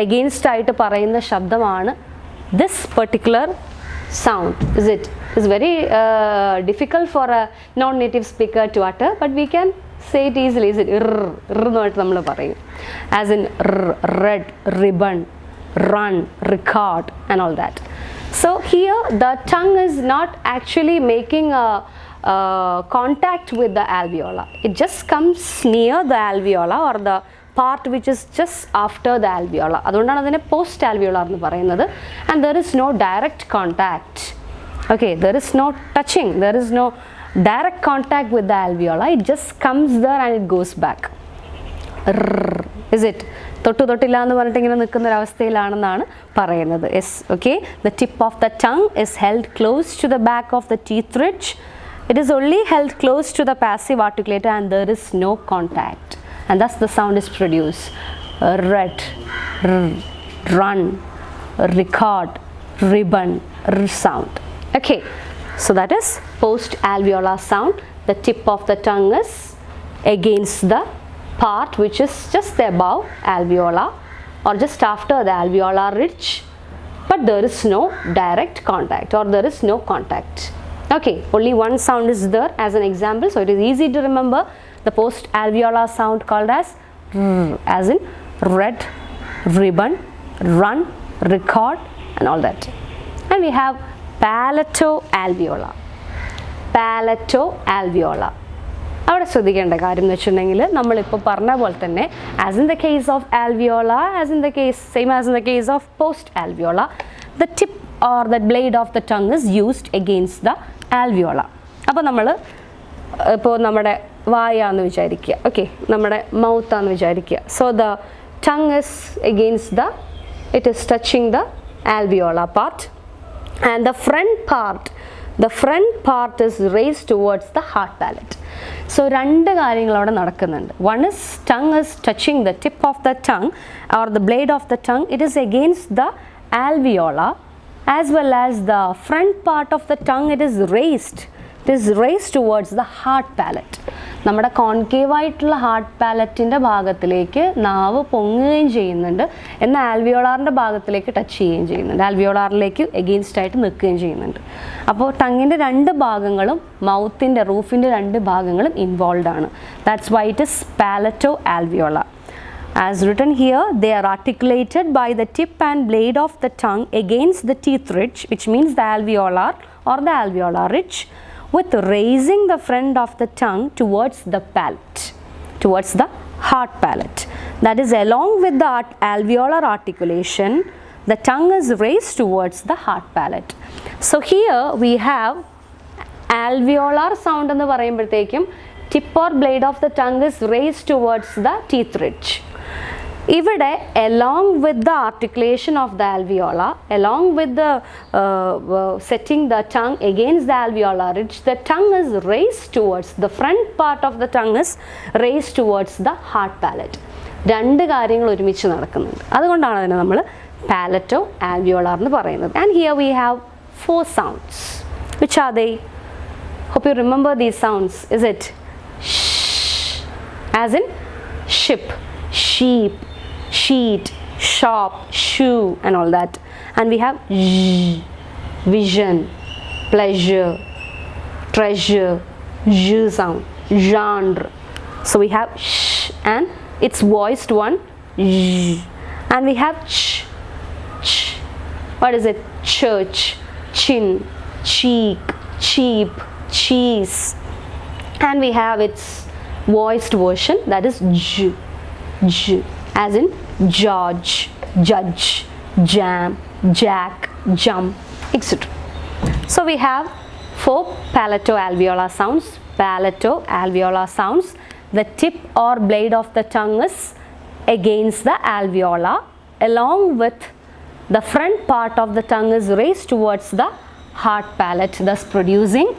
എഗെയിൻസ്റ്റ് ആയിട്ട് പറയുന്ന ശബ്ദമാണ് this particular sound, is it? It's very difficult for a non-native speaker to utter, but we can say it easily. Is it? എന്നായിട്ട് നമ്മൾ പറയും, as in red, ribbon, run, record, and all that. So here the tongue is not actually making a contact with the alveola. It just comes near the alveola or the part which is just after the alveola. അതുകൊണ്ടാണ് അതിനെ post alveolar എന്ന് പറയുന്നത്. And there is no direct contact. Okay, there is no touching, there is no direct contact with the alveola. It just comes there and it goes back. Is it? തൊട്ടില്ല എന്ന് പറഞ്ഞിട്ട് ഇങ്ങനെ നിൽക്കുന്ന ഒരവസ്ഥയിലാണെന്നാണ് പറയുന്നത്. Yes, okay. The tip of the tongue is held close to the back of the teeth ridge. It is only held close to the passive articulator and there is no contact. And thus the sound is produced. Red, run, record, ribbon, sound. Okay, so that is post alveolar sound. The tip of the tongue is against the part which is just above alveola or just after the alveolar ridge, but there is no direct contact or there is no contact. Okay, only one sound is there as an example, so it is easy to remember the post alveolar sound called as in red, ribbon, run, record, and all that. And we have palatoalveolar. Palatoalveolar. അവിടെ ശ്രദ്ധിക്കേണ്ട കാര്യം എന്ന് വെച്ചിട്ടുണ്ടെങ്കിൽ നമ്മളിപ്പോൾ പറഞ്ഞ പോലെ തന്നെ as in the case of alveolar, same as in the case of post alveolar, the tip or the blade of the tongue is used against the alveolar. അപ്പോൾ നമ്മൾ ഇപ്പോൾ നമ്മുടെ വായാന്ന് വിചാരിക്കുക, ഓക്കെ, നമ്മുടെ മൗത്താന്ന് വിചാരിക്കുക. So the tongue is against the it is touching the alveolar part, and the front part is raised towards the hard palate. So രണ്ട് കാര്യങ്ങൾ അവിടെ നടക്കുന്നുണ്ട്. One is tongue is touching the tip of the tongue or the blade of the tongue. It is against the alveolar, as well as the front part of the tongue, it is raised towards the hard palate. നമ്മുടെ concave ആയിട്ടുള്ള hard പാലറ്റിൻ്റെ ഭാഗത്തിലേക്ക് നാവ് പൊങ്ങുകയും ചെയ്യുന്നുണ്ട്, എന്നാൽ ആൽവിയോളാറിൻ്റെ ഭാഗത്തിലേക്ക് touch ചെയ്യുകയും ചെയ്യുന്നുണ്ട്, ആൽവിയോളാറിലേക്ക് against ആയിട്ട് നിൽക്കുകയും ചെയ്യുന്നുണ്ട്. അപ്പോൾ ടങ്ങിൻ്റെ രണ്ട് ഭാഗങ്ങളും മൗത്തിൻ്റെ റൂഫിൻ്റെ രണ്ട് ഭാഗങ്ങളും ഇൻവോൾവ് ആണ്. That's why it is palato alveolar. As written here, they are articulated by the tip and blade of the tongue against the teeth ridge, which means the alveolar or the alveolar ridge, with raising the front of the tongue towards the palate, towards the hard palate. That is, along with the alveolar articulation, the tongue is raised towards the hard palate. So here we have alveolar sound എന്ന് പറയുമ്പോഴത്തേക്കും tip or blade of the tongue is raised towards the teeth ridge. ഇവിടെ along with the articulation of the alveolar, along with the setting the tongue against the alveolar ridge, the tongue is raised towards, the front part of the tongue is raised towards the hard palate. രണ്ട് കാര്യങ്ങൾ ഒരുമിച്ച് നടക്കുന്നുണ്ട്, അതുകൊണ്ടാണ് അതിനെ നമ്മൾ പാലറ്റോ alveolar എന്ന് പറയുന്നത്. And here we have 4 sounds. Which are they? Hope you remember these sounds. Is it sh, as in ship, sheep, sheet, shop, shoe and all that. And we have j, vision, pleasure, treasure, j sound, genre. So we have sh and its voiced one, j. And we have ch, ch. What is it? Church, chin, cheek, cheap, cheese. And we have its voiced version, that is j, j, as in George, judge, jam, jack, jump, etc. So we have 4 palato-alveolar sounds. Palato-alveolar sounds. The tip or blade of the tongue is against the alveolar, along with the front part of the tongue is raised towards the hard palate, thus producing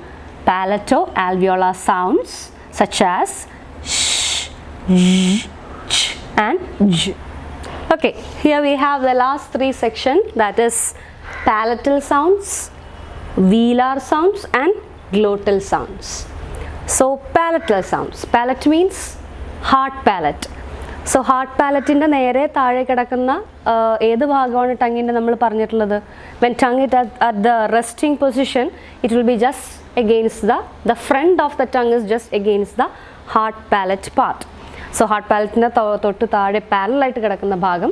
palato-alveolar sounds such as sh, j, ch and j. Okay, here we have the last 3 sections, that is palatal sounds, velar sounds and glottal sounds. So palatal sounds, palate means hard palate. So hard palate inde nere taazhe kidakkuna edu bhagavanu tongue inde nammal paranjittulladu, when tongue is at the resting position, it will be just against the front of the tongue is just against the hard palate part. So hard palate inde thottu taazhe parallel aayittu kidakkuna bhagam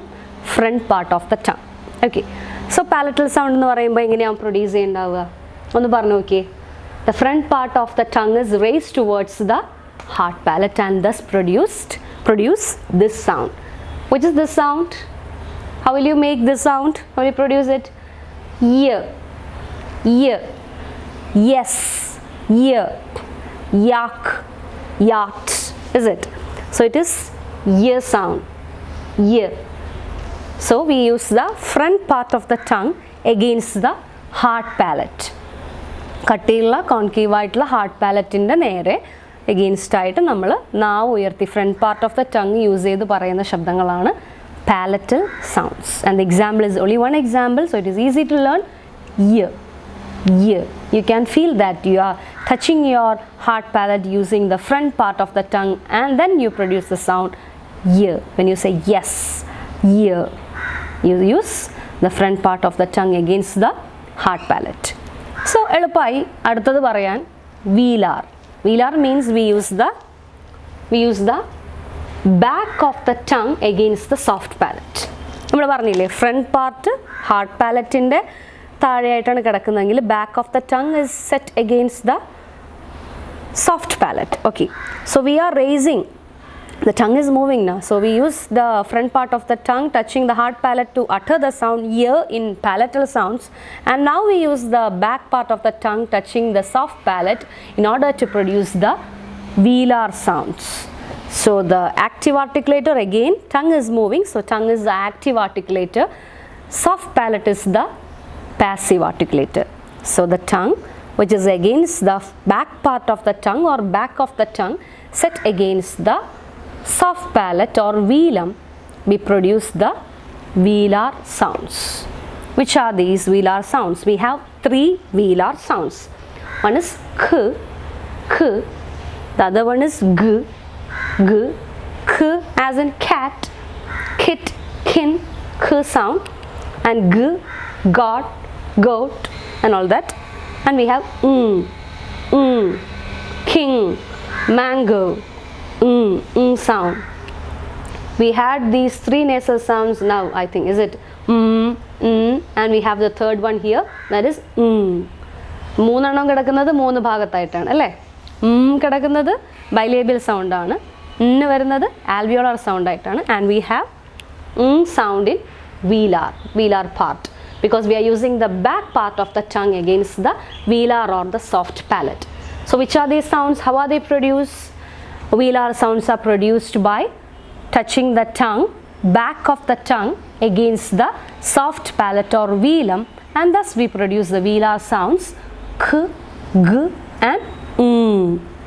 front part of the tongue. Okay, so palatal sound ennu parayumbo enganeyaan produce cheyyundavuka onnu paranju nokiye. The front part of the tongue is raised towards the hard palate and thus produce this sound. Which is this sound? How will you make this sound? How will you produce it? Ear, ear, yes, ear, yak, yacht, is it? So it is ear sound, ear. So we use the front part of the tongue against the hard palate. കട്ടിയുള്ള concave ആയിട്ടുള്ള hard പാലറ്റിൻ്റെ നേരെ against ആയിട്ട് നമ്മൾ നാവ് ഉയർത്തി front part of the tongue use ചെയ്ത് പറയുന്ന ശബ്ദങ്ങളാണ് palatal sounds. And the example is only one example, so it is easy to learn. Ear, ear. You can feel that you are touching your hard palate using the front part of the tongue, and then you produce the sound ear. When you say yes, ear, you use the front part of the tongue against the hard palate. So എളുപ്പമായി അടുത്തത് പറയാൻ velar. Velar means we use the back of the tongue against the soft palate. നമ്മൾ പറഞ്ഞില്ലേ front part hard പാലറ്റിൻ്റെ താഴെയായിട്ടാണ് കിടക്കുന്നതെങ്കിൽ back of the tongue is set against the soft palate. Okay, so we are raising, the tongue is moving now, so we use the front part of the tongue touching the hard palate to utter the sound ear in palatal sounds, and now we use the back part of the tongue touching the soft palate in order to produce the velar sounds. So the active articulator, again tongue is moving, so tongue is the active articulator, soft palate is the passive articulator. So the tongue which is against the back part of the tongue or back of the tongue set against the soft palate or velum, we produce the velar sounds. Which are these velar sounds? We have 3 velar sounds. One is k, k. The other one is g, g. K as in cat, kit, kin, k sound. And g, god, goat and all that. And we have king, mango, sound. We had these 3 nasal sounds now, I think, is it? And we have the third one here, that is മൂന്നെണ്ണം കിടക്കുന്നത് 3 ഭാഗത്തായിട്ടാണ് അല്ലേ? കിടക്കുന്നത് ബൈലേബിയൽ സൗണ്ടാണ്, വരുന്നത് alveolar sound ആയിട്ടാണ്. And we have sound in velar part, because we are using the back part of the tongue against the velar or the soft palate. So which are these sounds? How are they produced? Velar sounds are produced by touching the tongue, back of the tongue against the soft palate or velum, and thus we produce the velar sounds k, g and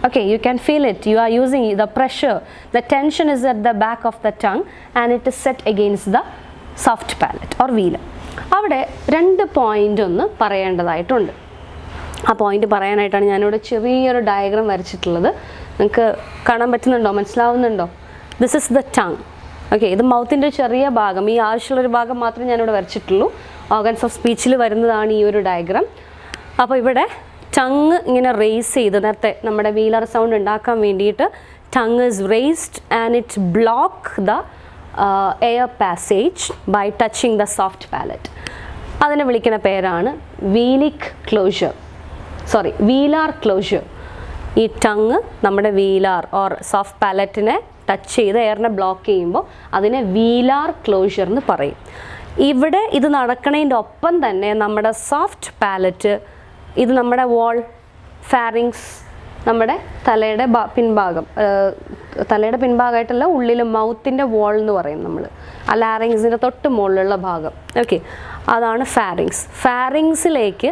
Okay, you can feel it. You are using the pressure. The tension is at the back of the tongue and it is set against the soft palate or velum. അവിടെ 2 point ഒന്ന് പറയേണ്ടതായിട്ടുണ്ട്. ആ point പറയാനായിട്ടാണ് ഞാനിവിടെ ചെറിയൊരു diagram വരച്ചിട്ടുള്ളത്. നിങ്ങൾക്ക് കാണാൻ പറ്റുന്നുണ്ടോ? മനസ്സിലാവുന്നുണ്ടോ? This is the tongue. Okay, ഇത് മൗത്തിൻ്റെ ചെറിയ ഭാഗം, ഈ ആവശ്യമുള്ളൊരു ഭാഗം മാത്രമേ ഞാനിവിടെ വരച്ചിട്ടുള്ളൂ. ഓർഗൻസ് ഓഫ് സ്പീച്ചിൽ വരുന്നതാണ് ഈ ഒരു ഡയഗ്രാം. അപ്പോൾ ഇവിടെ ടങ് ഇങ്ങനെ റേസ് ചെയ്ത്, നേരത്തെ നമ്മുടെ വീലർ സൗണ്ട് ഉണ്ടാക്കാൻ വേണ്ടിയിട്ട് tongue is raised and it block the air passage by touching the soft palate. അതിനെ വിളിക്കുന്ന പേരാണ് വീലാർ ക്ലോഷർ. ഈ ടങ് നമ്മുടെ വീലാർ ഓർ സോഫ്റ്റ് പാലറ്റിനെ ടച്ച് ചെയ്ത് എയറിനെ ബ്ലോക്ക് ചെയ്യുമ്പോൾ അതിനെ വീലാർ ക്ലോഷർ എന്ന് പറയും. ഇവിടെ ഇത് നടക്കണതിൻ്റെ ഒപ്പം തന്നെ നമ്മുടെ സോഫ്റ്റ് പാലറ്റ്, ഇത് നമ്മുടെ വോൾ, ഫാരിങ്സ്, നമ്മുടെ തലയുടെ പിൻഭാഗമായിട്ടല്ല, ഉള്ളിൽ മൗത്തിൻ്റെ വോൾ എന്ന് പറയും നമ്മൾ, ആ ലാരിങ്സിൻ്റെ തൊട്ട് മുകളിലുള്ള ഭാഗം. ഓക്കെ, അതാണ് ഫാരിങ്സ്. ഫാരിങ്സിലേക്ക്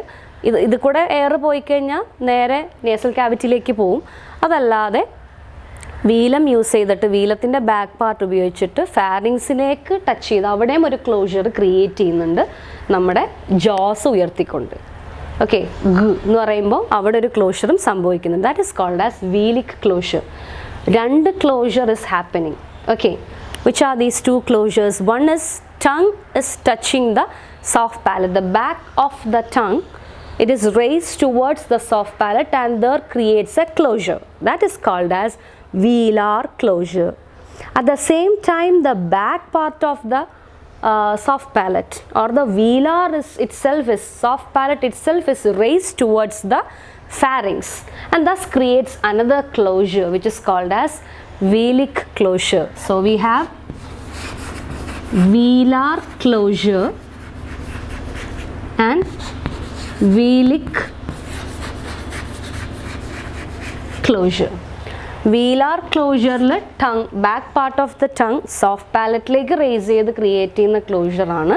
ഇത് കൂടെ എയർ പോയി കഴിഞ്ഞാൽ നേരെ നേസൽ ക്യാവിറ്റിയിലേക്ക് പോവും. അതല്ലാതെ വീലം യൂസ് ചെയ്തിട്ട്, വീലത്തിൻ്റെ ബാക്ക് പാർട്ട് ഉപയോഗിച്ചിട്ട് ഫാരിങ്സിലേക്ക് ടച്ച് ചെയ്ത് അവിടെയും ഒരു ക്ലോഷർ ക്രിയേറ്റ് ചെയ്യുന്നുണ്ട് നമ്മുടെ ജോസ് ഉയർത്തിക്കൊണ്ട്. ഓക്കെ, ഗ എന്ന് പറയുമ്പോൾ അവിടെ ഒരു ക്ലോഷറും സംഭവിക്കുന്നുണ്ട്. That is called as velic closure. 2 closure is happening. Okay, which are these 2 closures? One is tongue is touching the soft palate, the back of the tongue, it is raised towards the soft palate and there creates a closure. That is called as velar closure. At the same time, the back part of the soft palate or the velar soft palate itself is raised towards the pharynx and thus creates another closure which is called as velic closure. So we have velar closure and velic closure. Velar ക്ലോഷറിൽ tongue, back part of the tongue soft പാലറ്റിലേക്ക് raise ചെയ്ത് create ചെയ്യുന്ന ക്ലോഷറാണ്.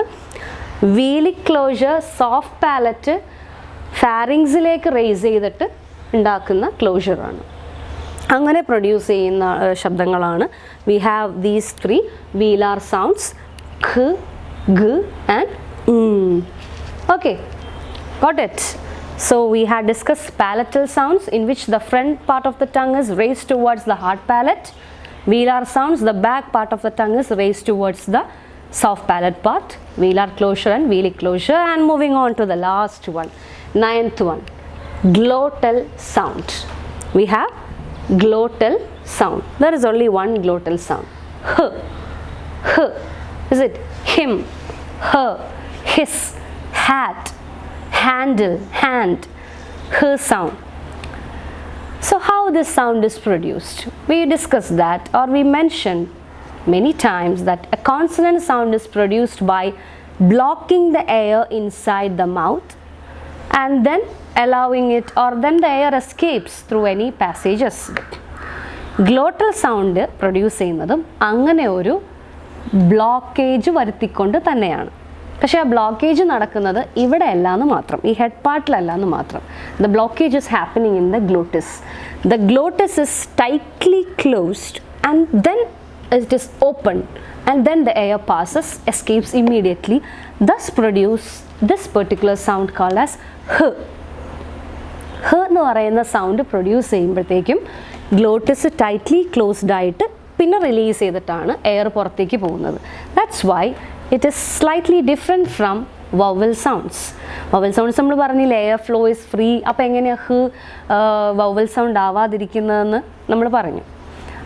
Velic closure soft palate ഫാരിങ്സിലേക്ക് raise ചെയ്തിട്ട് ഉണ്ടാക്കുന്ന ക്ലോഷറാണ്. അങ്ങനെ പ്രൊഡ്യൂസ് ചെയ്യുന്ന ശബ്ദങ്ങളാണ്. We have these 3 velar sounds, ഖ, ഗ and okay. Got it? So we had discussed palatal sounds in which the front part of the tongue is raised towards the hard palate. Velar sounds, the back part of the tongue is raised towards the soft palate part. Velar closure and velic closure. And moving on to the last one, 9th one, glottal sound. We have glottal sound. There is only one glottal sound. H. H. Is it him, her, his, hat, handle, hand, her sound. So how this sound is produced? We discussed that, or we mentioned many times that a consonant sound is produced by blocking the air inside the mouth and then allowing it, or then the air escapes through any passages. Glottal sound produce ചെയ്യുന്നതും അങ്ങനെ ഒരു blockage വരുത്തിക്കൊണ്ട് തന്നെയാണ്. പക്ഷേ ആ blockage നടക്കുന്നത് ഇവിടെ അല്ല എന്ന് മാത്രം, ഈ ഹെഡ് പാർട്ടിലല്ല എന്ന് മാത്രം. The blockage is happening in the glottis. The glottis is tightly closed and then it is open, and then the air passes, escapes immediately, thus produce this particular sound called as h. h എന്ന് പറയുന്ന sound produce ചെയ്യുമ്പോഴത്തേക്കും glottis tightly closed ആയിട്ട് പിന്നെ release ചെയ്തിട്ടാണ് air പുറത്തേക്ക് പോകുന്നത്. That's why it is slightly different from vowel sounds. Vowel sounds നമ്മൾ പറഞ്ഞില്ലേ എയർ ഫ്ലോ ഇസ് ഫ്രീ. അപ്പോൾ എങ്ങനെയാണ് ഹ് വവൽ സൗണ്ട് ആവാതിരിക്കുന്നതെന്ന് നമ്മൾ പറഞ്ഞു.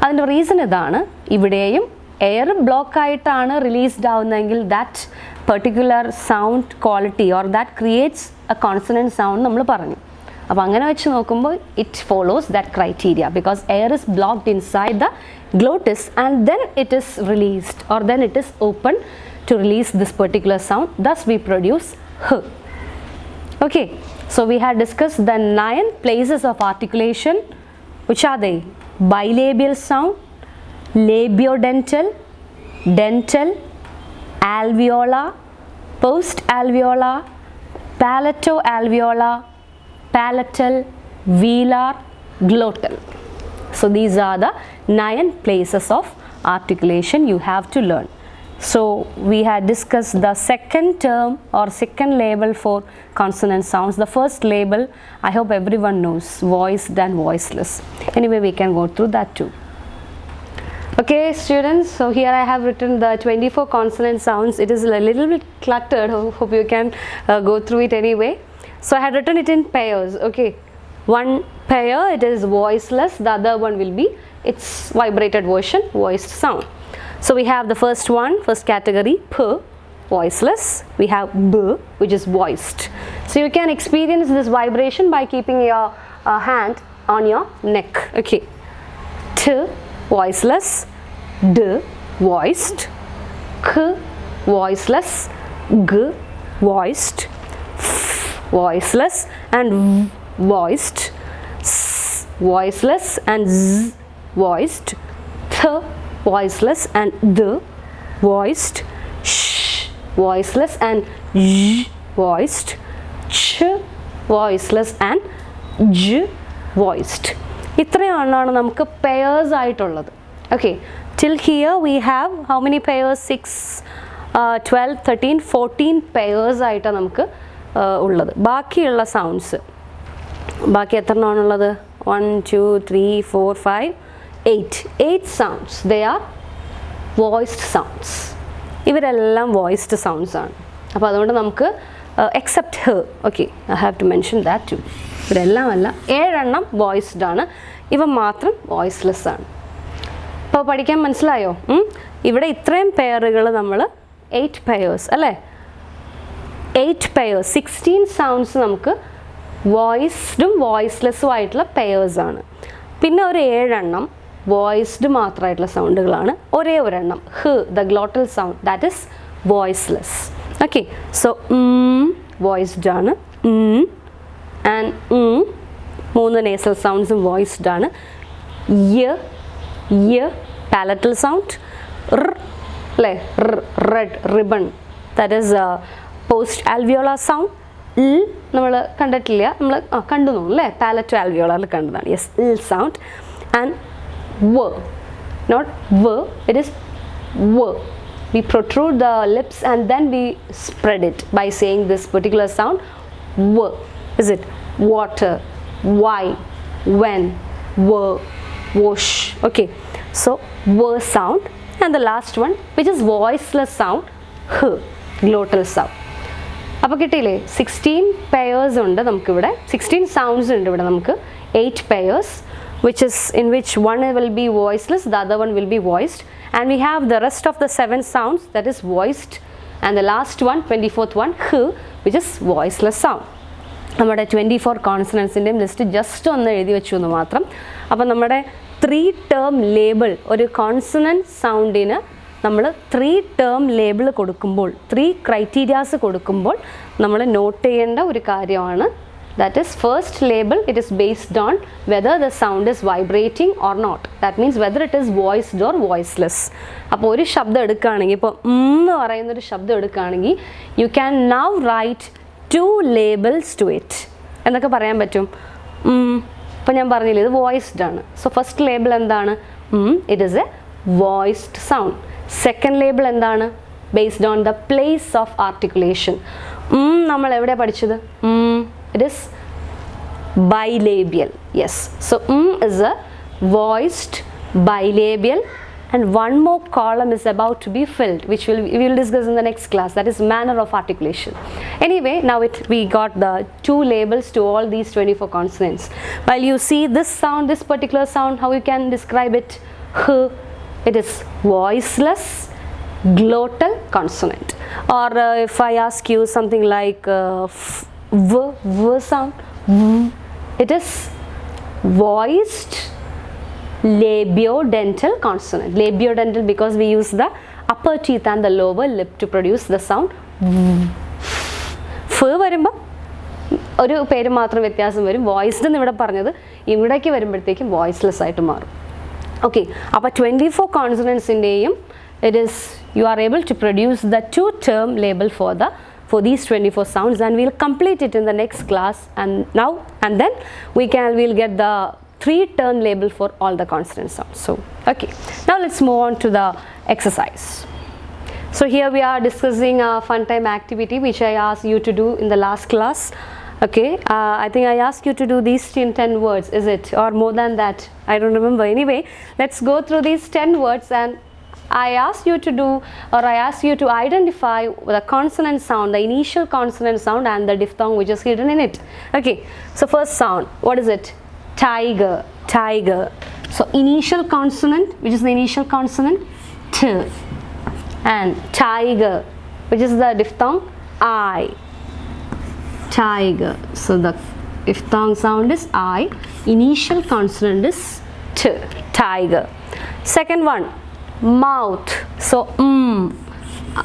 അതിൻ്റെ റീസൺ ഇതാണ്, ഇവിടെയും എയർ ബ്ലോക്കായിട്ടാണ് റിലീസ്ഡ് ആവുന്നതെങ്കിൽ that particular sound quality or that creates a consonant sound നമ്മൾ പറഞ്ഞു. അപ്പോൾ അങ്ങനെ വെച്ച് നോക്കുമ്പോൾ it follows that criteria because air is blocked inside the glottis and then it is released or then it is open to release this particular sound, thus we produce h. Okay, so we had discussed the 9 places of articulation. Which are they? Bilabial sound, labiodental, dental, alveolar, post-alveolar, palatoalveolar, palatal, velar, glottal. So these are the 9 places of articulation you have to learn. So we had discussed the second term or second label for consonant sounds. The first label I hope everyone knows, voiced and voiceless. Anyway, we can go through that too. Okay students, so here I have written the 24 consonant sounds. It is a little bit cluttered, hope you can go through it anyway. So I had written it in pairs. Okay, one pair it is voiceless, the other one will be its vibrated version, voiced sound. So we have the first one, first category, p, voiceless. We have b, which is voiced. So you can experience this vibration by keeping your hand on your neck. Okay, t, voiceless, d, voiced, k, voiceless, g, voiced, f, voiceless and v, voiced, s, voiceless and z, voiced, th, voiceless and the, voiced, sh, voiceless and j, voiced, ch, voiceless and j, voiced. ഇത്രയാണ് നമുക്ക് pairs ആയിട്ടുള്ളത്. Okay, till here we have how many pairs? 6, 12, 13, 14 pairs ആയിട്ടാണ് നമുക്ക് ഉള്ളത്. ബാക്കിയുള്ള sounds ബാക്കി എത്ര എണ്ണമാണുള്ളത്? 1, 2, 3, 4, 5, 8 sounds. They are voiced sounds. ഇവരെല്ലാം voiced sounds ആണ്. അപ്പോൾ അതുകൊണ്ട് നമുക്ക് except her, okay, I have to mention that too. ഇവരെല്ലാം അല്ല, 7 എണ്ണം voiced ആണ്, ഇവ മാത്രം voiceless ആണ്. അപ്പോൾ പഠിക്കാൻ മനസ്സിലായോ? ഇവിടെ ഇത്രയും പെയറുകൾ നമ്മൾ 8 pairs അല്ലേ? 8 pairs, 16 sounds നമുക്ക് വോയിസ്ഡും വോയിസ്ലെസ്സും ആയിട്ടുള്ള പെയേഴ്സ് ആണ്. പിന്നെ ഒരു 7 എണ്ണം വോയിസ്ഡ് മാത്രമായിട്ടുള്ള സൗണ്ടുകളാണ്. ഒരേ ഒരെണ്ണം ഹ്, the glottal sound, that is voiceless. Okay, so voiced ആണ്, ആൻഡ് 3 നേസൽ സൗണ്ട്സും വോയിസ്ഡ് ആണ്. യ പാലറ്റൽ സൗണ്ട്, അല്ലേ, red ribbon, that is post alveolar sound. നമ്മൾ കണ്ടിട്ടില്ല, നമ്മൾ കണ്ടു തോന്നുന്നു അല്ലേ, പാലറ്റോ ആൽവിയോളാറിൽ കണ്ടതാണ്. Yes, sound. And w, not v, it is w. We protrude the lips and then we spread it by saying this particular sound, w. Is it water, why, when, w, whoosh. Okay, so w sound. And the last one, which is voiceless sound, h, glottal sound. അപ്പോൾ കിട്ടിയില്ലേ? 16 pairs ഉണ്ട് നമുക്കിവിടെ, 16 sounds ഉണ്ട് ഇവിടെ നമുക്ക്, 8 pairs, which is in which one will be voiceless, the other one will be voiced, and we have the rest of the 7 sounds that is voiced, and the last one, 24th one, h, which is voiceless sound. നമ്മുടെ 24 കോൺസണൻസിൻ്റെയും list just ഒന്ന് എഴുതി വെച്ചു എന്ന് മാത്രം. അപ്പോൾ നമ്മുടെ 3 term label, ഒരു consonant സൗണ്ടിന് നമ്മൾ 3 ടേം ലേബിൾ കൊടുക്കുമ്പോൾ, 3 ക്രൈറ്റീരിയാസ് കൊടുക്കുമ്പോൾ നമ്മൾ നോട്ട് ചെയ്യേണ്ട ഒരു കാര്യമാണ് That is first label, it is based on whether the sound is vibrating or not. That means whether it is voiced or voiceless. അപ്പോൾ ഒരു ശബ്ദം എടുക്കുകയാണെങ്കിൽ ഇപ്പോൾ എന്ന് പറയുന്നൊരു ശബ്ദം എടുക്കുകയാണെങ്കിൽ you can now write 2 labels to it. എന്തൊക്കെ പറയാൻ പറ്റും? ഇപ്പോൾ ഞാൻ പറഞ്ഞില്ലേ ഇത് വോയിസ്ഡ് ആണ്. സോ ഫസ്റ്റ് ലേബിൾ എന്താണ്? It is A voiced sound. Second label എന്താണ്? based on the place of articulation. നമ്മൾ എവിടെ പഠിച്ചത്? It is bilabial. Yes. So is a voiced bilabial, and one more column is about to be filled, which we will discuss in the next class. That is manner of articulation. Anyway, now we got the 2 labels to all these 24 consonants. While you see this sound, this particular sound, how you can describe it? It is voiceless glottal consonant. Or if I ask you something like v sound, it is voiced labiodental consonant. Labiodental because we use the upper teeth and the lower lip to produce the sound. F വരുമ്പോൾ ഒരു പേര് മാത്രം വ്യത്യാസം വരും. Voiced എന്ന് ഇവിടെ പറഞ്ഞത് ഇവിടേക്ക് വരുമ്പോഴത്തേക്കും വോയിസ്ലെസ് ആയിട്ട് മാറും. ഓക്കെ, അപ്പോൾ 24 കോൺസണൻസിൻ്റെയും it is you are able to produce the 2 term label for these 24 sounds, and we'll complete it in the next class. And then we'll get the 3 term label for all the consonant sounds. So okay, now let's move on to the exercise. So here we are discussing a fun time activity which I asked you to do in the last class. Okay, I think I asked you to do these 10 words, is it, or more than that? I don't remember. Anyway, let's go through these 10 words, and I asked you to do, or I asked you to identify the consonant sound, the initial consonant sound and the diphthong which is hidden in it. Okay, so first sound, what is it? Tiger, tiger. So initial consonant, which is the initial consonant? T. And tiger, which is the diphthong? I. Tiger. So the diphthong sound is I. Initial consonant is T. Tiger. Second one, mouth. So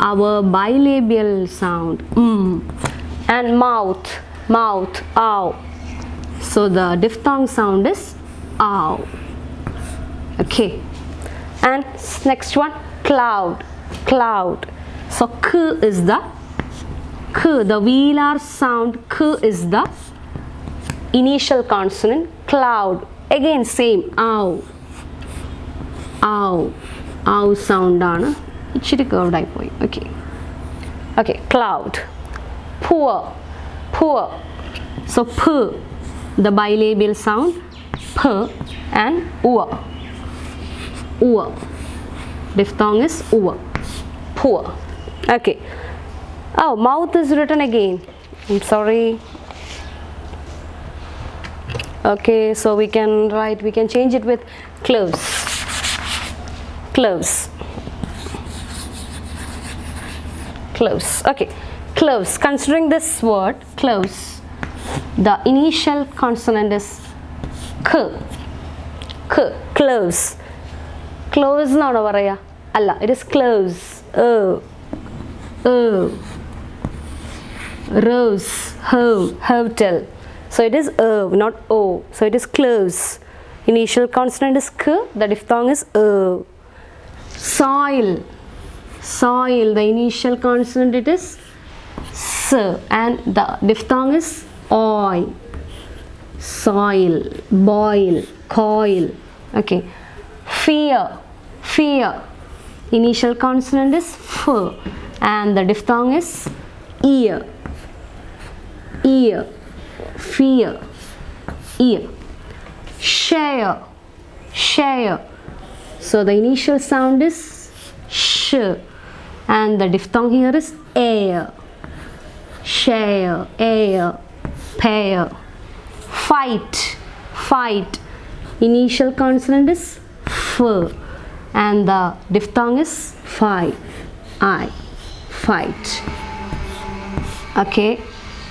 our bilabial sound, and mouth, ow. So the diphthong sound is ow. Okay, and next one, cloud, cloud. So the velar sound k is the initial consonant. Cloud, again same, ow, ow. Ow sound ആണ്, ഇച്ചിരി curved ആയി പോയി. Okay, cloud. Poor, so p, the bilabial sound p, and u. Diphthong is u. Poor. Okay. Oh, mouth is written again. I'm sorry. Okay, so we can change it with cloves. Cloves. Okay, cloves. Considering this word cloves, the initial consonant is k. Cloves. Cloves എന്നാണോ പറയാ? അല്ല, it is cloves. Rose, hotel. So it is not o. So it is cloves. Initial consonant is k. The diphthong is Soil, the initial consonant it is s, and the diphthong is oi. Soil, boil, coil. Okay, fear. Initial consonant is f, and the diphthong is ear. Fear, ear. Share. So the initial sound is sh, and the diphthong here is air. Share, air, pair. Fight. Initial consonant is f, and the diphthong is I. Fight. Okay.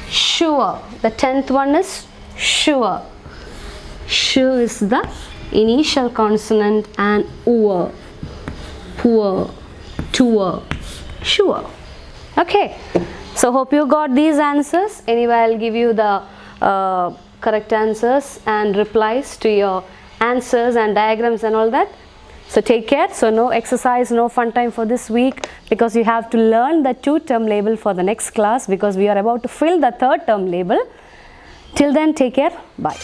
Sure. The 10th one is sure. Sure is the initial consonant, and poor, sure. Okay, so hope you got these answers. Anyway, I'll give you the correct answers and replies to your answers and diagrams and all that. So take care. So no exercise, no fun time for this week, because you have to learn the 2-term label for the next class, because we are about to fill the 3rd term label. Till then, take care. Bye.